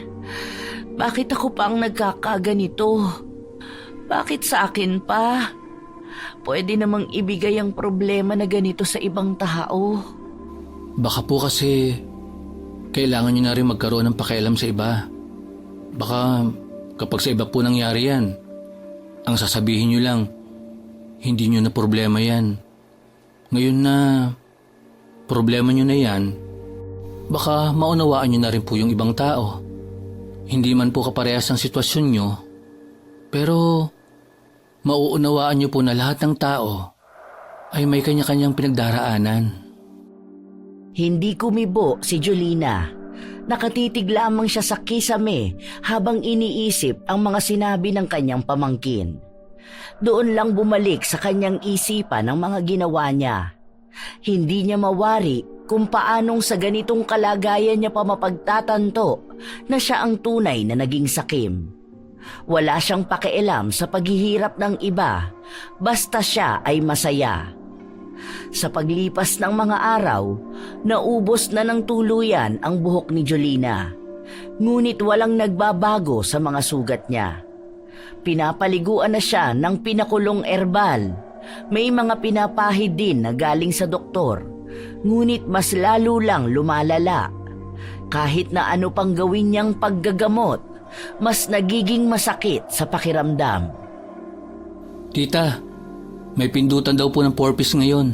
Bakit ako pa ang nagkakaganito? Bakit sa akin pa? Pwede namang ibigay ang problema na ganito sa ibang tao. Baka po kasi kailangan nyo na rin magkaroon ng pakialam sa iba. Baka kapag sa iba po nangyari yan, ang sasabihin nyo lang, hindi nyo na problema yan. Ngayon na problema nyo na yan, baka maunawaan nyo na rin po yung ibang tao. Hindi man po kaparehas ang sitwasyon nyo, pero mauunawaan nyo po na lahat ng tao ay may kanya-kanyang pinagdaraanan. Hindi kumibo si Jolina. Nakatitig lamang siya sa kisame habang iniisip ang mga sinabi ng kanyang pamangkin. Doon lang bumalik sa kanyang isipan ang mga ginawa niya. Hindi niya mawari kung paanong sa ganitong kalagayan niya pa mapagtatanto na siya ang tunay na naging sakim. Wala siyang pakialam sa paghihirap ng iba, basta siya ay masaya. Sa paglipas ng mga araw, naubos na ng tuluyan ang buhok ni Jolina. Ngunit walang nagbabago sa mga sugat niya. Pinapaliguan na siya ng pinakulong erbal. May mga pinapahid din na galing sa doktor. Ngunit mas lalo lang lumalala. Kahit na ano pang gawin niyang paggagamot, mas nagiging masakit sa pakiramdam. Tita, may pindutan daw po ng 4-piece ngayon.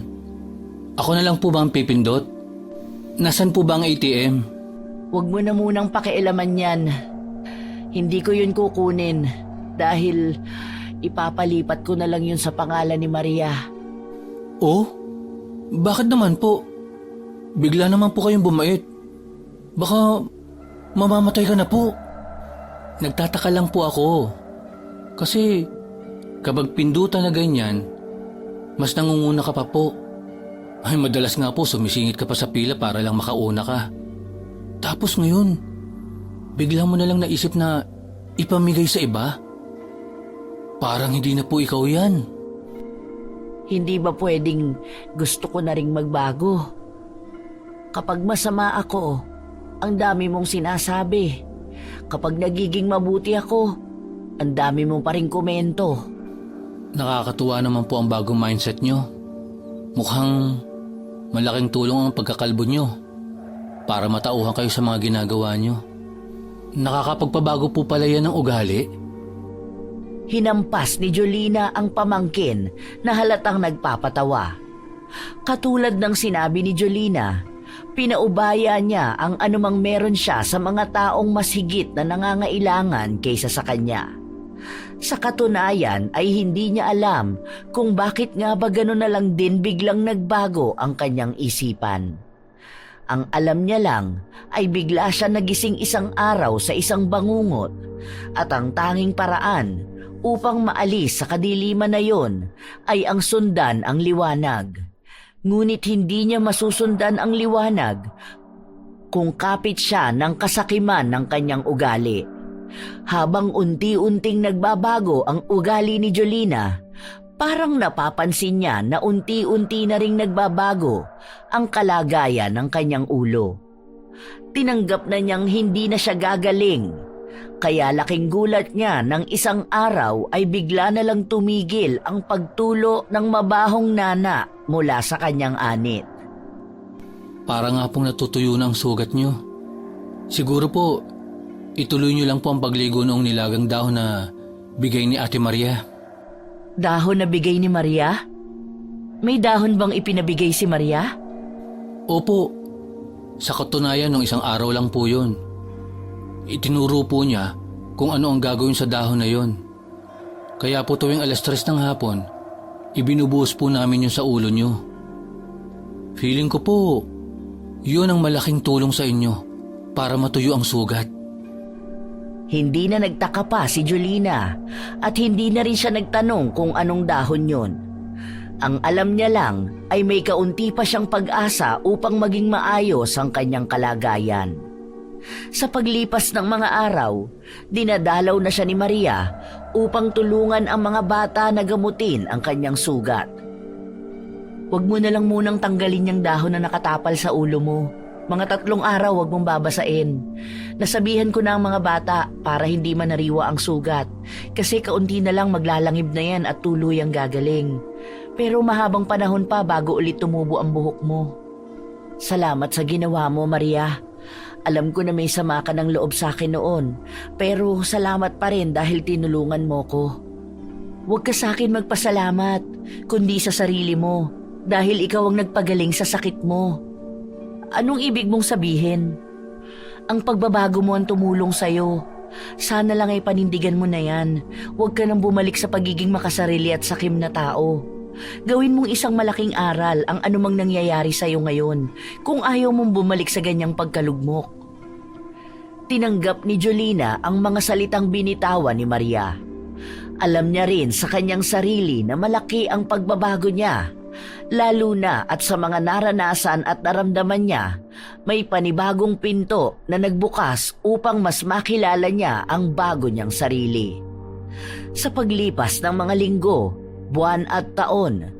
Ako na lang po ba ang pipindot? Nasaan po ba ang ATM? Huwag mo na munang pakialaman yan. Hindi ko yun kukunin dahil ipapalipat ko na lang yun sa pangalan ni Maria. Oh? Bakit naman po? Bigla naman po kayong bumait. Baka mamamatay ka na po. Nagtataka lang po ako. Kasi kapag pindutan na ganyan, mas nangunguna ka pa po. Ay madalas nga po sumisingit ka pa sa pila para lang makauna ka. Tapos ngayon, bigla mo na lang naisip na ipamigay sa iba? Parang hindi na po ikaw yan. Hindi ba pwedeng gusto ko na ring magbago? Kapag masama ako, ang dami mong sinasabi. Kapag nagiging mabuti ako, ang dami mong pa ring komento. Nakakatuwa naman po ang bagong mindset nyo. Mukhang malaking tulong ang pagkakalbo nyo para matauhan kayo sa mga ginagawa nyo. Nakakapagpabago po pala yan ng ugali. Hinampas ni Jolina ang pamangkin na halatang nagpapatawa. Katulad ng sinabi ni Jolina, pinaubaya niya ang anumang meron siya sa mga taong mas higit na nangangailangan kaysa sa kanya. Sa katunayan ay hindi niya alam kung bakit nga ba gano'n na lang din biglang nagbago ang kanyang isipan. Ang alam niya lang ay bigla siya nagising isang araw sa isang bangungot at ang tanging paraan upang maalis sa kadiliman na yon ay ang sundan ang liwanag. Ngunit hindi niya masusundan ang liwanag kung kapit siya ng kasakiman ng kanyang ugali. Habang unti-unting nagbabago ang ugali ni Jolina, parang napapansin niya na unti-unti na ring nagbabago ang kalagayan ng kanyang ulo. Tinanggap na niyang hindi na siya gagaling, kaya laking gulat niya nang isang araw ay bigla na lang tumigil ang pagtulo ng mabahong nana mula sa kanyang anit. Para nga pong natutuyo na ang sugat niyo. Siguro po, ituloy niyo lang po ang pagligo noong nilagang dahon na bigay ni Ate Maria. Dahon na bigay ni Maria? May dahon bang ipinabigay si Maria? Opo, sa katunayan nung isang araw lang po yun. Itinuro po niya kung ano ang gagawin sa dahon na yon. Kaya po tuwing 3:00 ng hapon, ibinubuhos po namin yun sa ulo niyo. Feeling ko po, yun ang malaking tulong sa inyo para matuyo ang sugat. Hindi na nagtaka pa si Jolina at hindi na rin siya nagtanong kung anong dahon yon. Ang alam niya lang ay may kaunti pa siyang pag-asa upang maging maayos ang kanyang kalagayan. Sa paglipas ng mga araw, dinadalaw na siya ni Maria upang tulungan ang mga bata na gamutin ang kanyang sugat. Huwag mo na lang munang tanggalin yung dahon na nakatapal sa ulo mo. Mga 3 araw huwag mong babasain. Nasabihan ko na ang mga bata para hindi manariwa ang sugat. Kasi kaunti na lang maglalangib na yan at tuluyang gagaling. Pero mahabang panahon pa bago ulit tumubo ang buhok mo. Salamat sa ginawa mo, Maria. Alam ko na may sama ka ng loob sa akin noon. Pero salamat pa rin dahil tinulungan mo ko. Huwag ka sa akin magpasalamat, kundi sa sarili mo. Dahil ikaw ang nagpagaling sa sakit mo. Anong ibig mong sabihin? Ang pagbabago mo ang tumulong sa'yo. Sana lang ay panindigan mo na yan. Huwag ka nang bumalik sa pagiging makasarili at sakim na tao. Gawin mong isang malaking aral ang anumang nangyayari sa'yo ngayon kung ayaw mong bumalik sa ganyang pagkalugmok. Tinanggap ni Jolina ang mga salitang binitawan ni Maria. Alam niya rin sa kanyang sarili na malaki ang pagbabago niya. Lalo na at sa mga naranasan at naramdaman niya, may panibagong pinto na nagbukas upang mas makilala niya ang bago niyang sarili. Sa paglipas ng mga linggo, buwan at taon,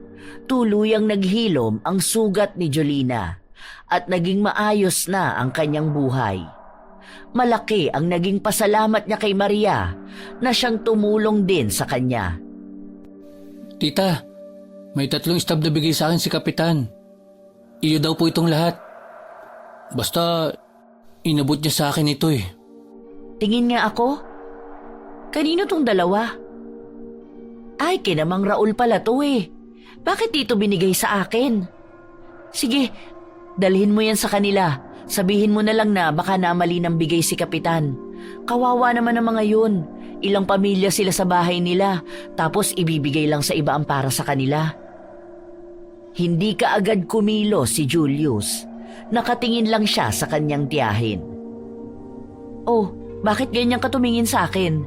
tuluyang naghilom ang sugat ni Jolina at naging maayos na ang kanyang buhay. Malaki ang naging pasalamat niya kay Maria na siyang tumulong din sa kanya. Tita, may 3 stab na bigay sa akin si Kapitan. Iyo daw po itong lahat. Basta, inabot niya sa akin ito eh. Tingin nga ako. Kanino tong 2? Ay, kinamang Raul pala to eh. Bakit dito binigay sa akin? Sige, dalhin mo yan sa kanila. Sabihin mo na lang na baka namali ng bigay si Kapitan. Kawawa naman ang mga yun. Ilang pamilya sila sa bahay nila, tapos ibibigay lang sa iba ang para sa kanila. Hindi kaagad kumilos si Julius. Nakatingin lang siya sa kanyang tiyahin. Oh, bakit ganyan ka tumingin sa akin?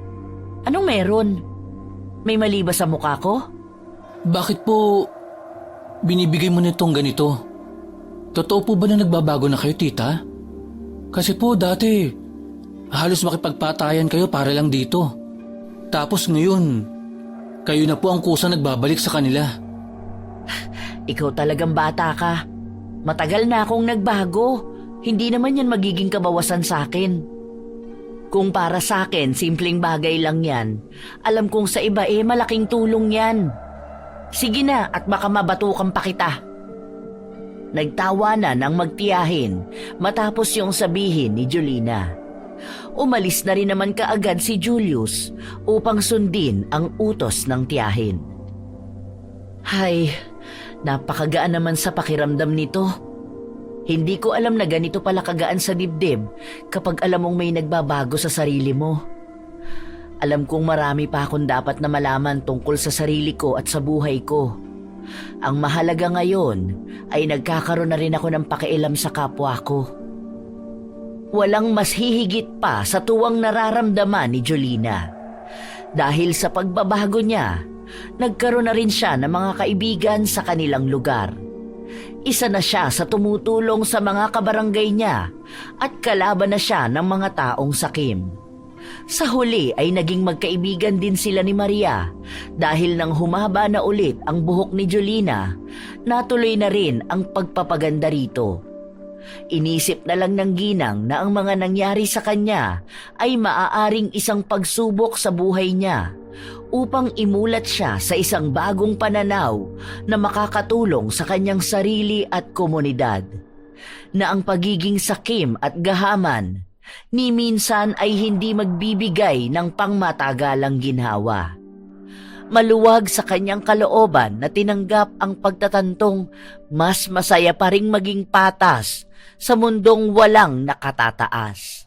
Anong meron? May mali ba sa mukha ko? Bakit po binibigay mo nitong ganito? Totoo po ba na nagbabago na kayo, tita? Kasi po dati, halos makipagpatayan kayo para lang dito. Tapos ngayon, kayo na po ang kusang nagbabalik sa kanila. Ikaw talagang bata ka. Matagal na akong nagbago. Hindi naman yan magiging kabawasan sa akin. Kung para sa akin, simpleng bagay lang yan. Alam kong sa iba malaking tulong yan. Sige na at baka mabatukan pa kita. Nagtawanan ng magtiyahin matapos yung sabihin ni Jolina. Umalis na rin naman kaagad si Julius upang sundin ang utos ng tiyahin. Hay, napakagaan naman sa pakiramdam nito. Hindi ko alam na ganito pala kagaan sa dibdib kapag alam mong may nagbabago sa sarili mo. Alam kong marami pa akong dapat na malaman tungkol sa sarili ko at sa buhay ko. Ang mahalaga ngayon ay nagkakaroon na rin ako ng pakialam sa kapwa ko. Walang mas hihigit pa sa tuwang nararamdaman ni Jolina. Dahil sa pagbabago niya, nagkaroon na rin siya ng mga kaibigan sa kanilang lugar. Isa na siya sa tumutulong sa mga kabarangay niya at kalaban na siya ng mga taong sakim. Sa huli ay naging magkaibigan din sila ni Maria dahil nang humaba na ulit ang buhok ni Jolina, natuloy na rin ang pagpapaganda rito. Inisip na lang ng ginang na ang mga nangyari sa kanya ay maaaring isang pagsubok sa buhay niya upang imulat siya sa isang bagong pananaw na makakatulong sa kanyang sarili at komunidad. Na ang pagiging sakim at gahaman ni minsan ay hindi magbibigay ng pangmatagalang ginhawa. Maluwag sa kanyang kalooban na tinanggap ang pagtatantong mas masaya pa ring maging patas sa mundong walang nakatataas.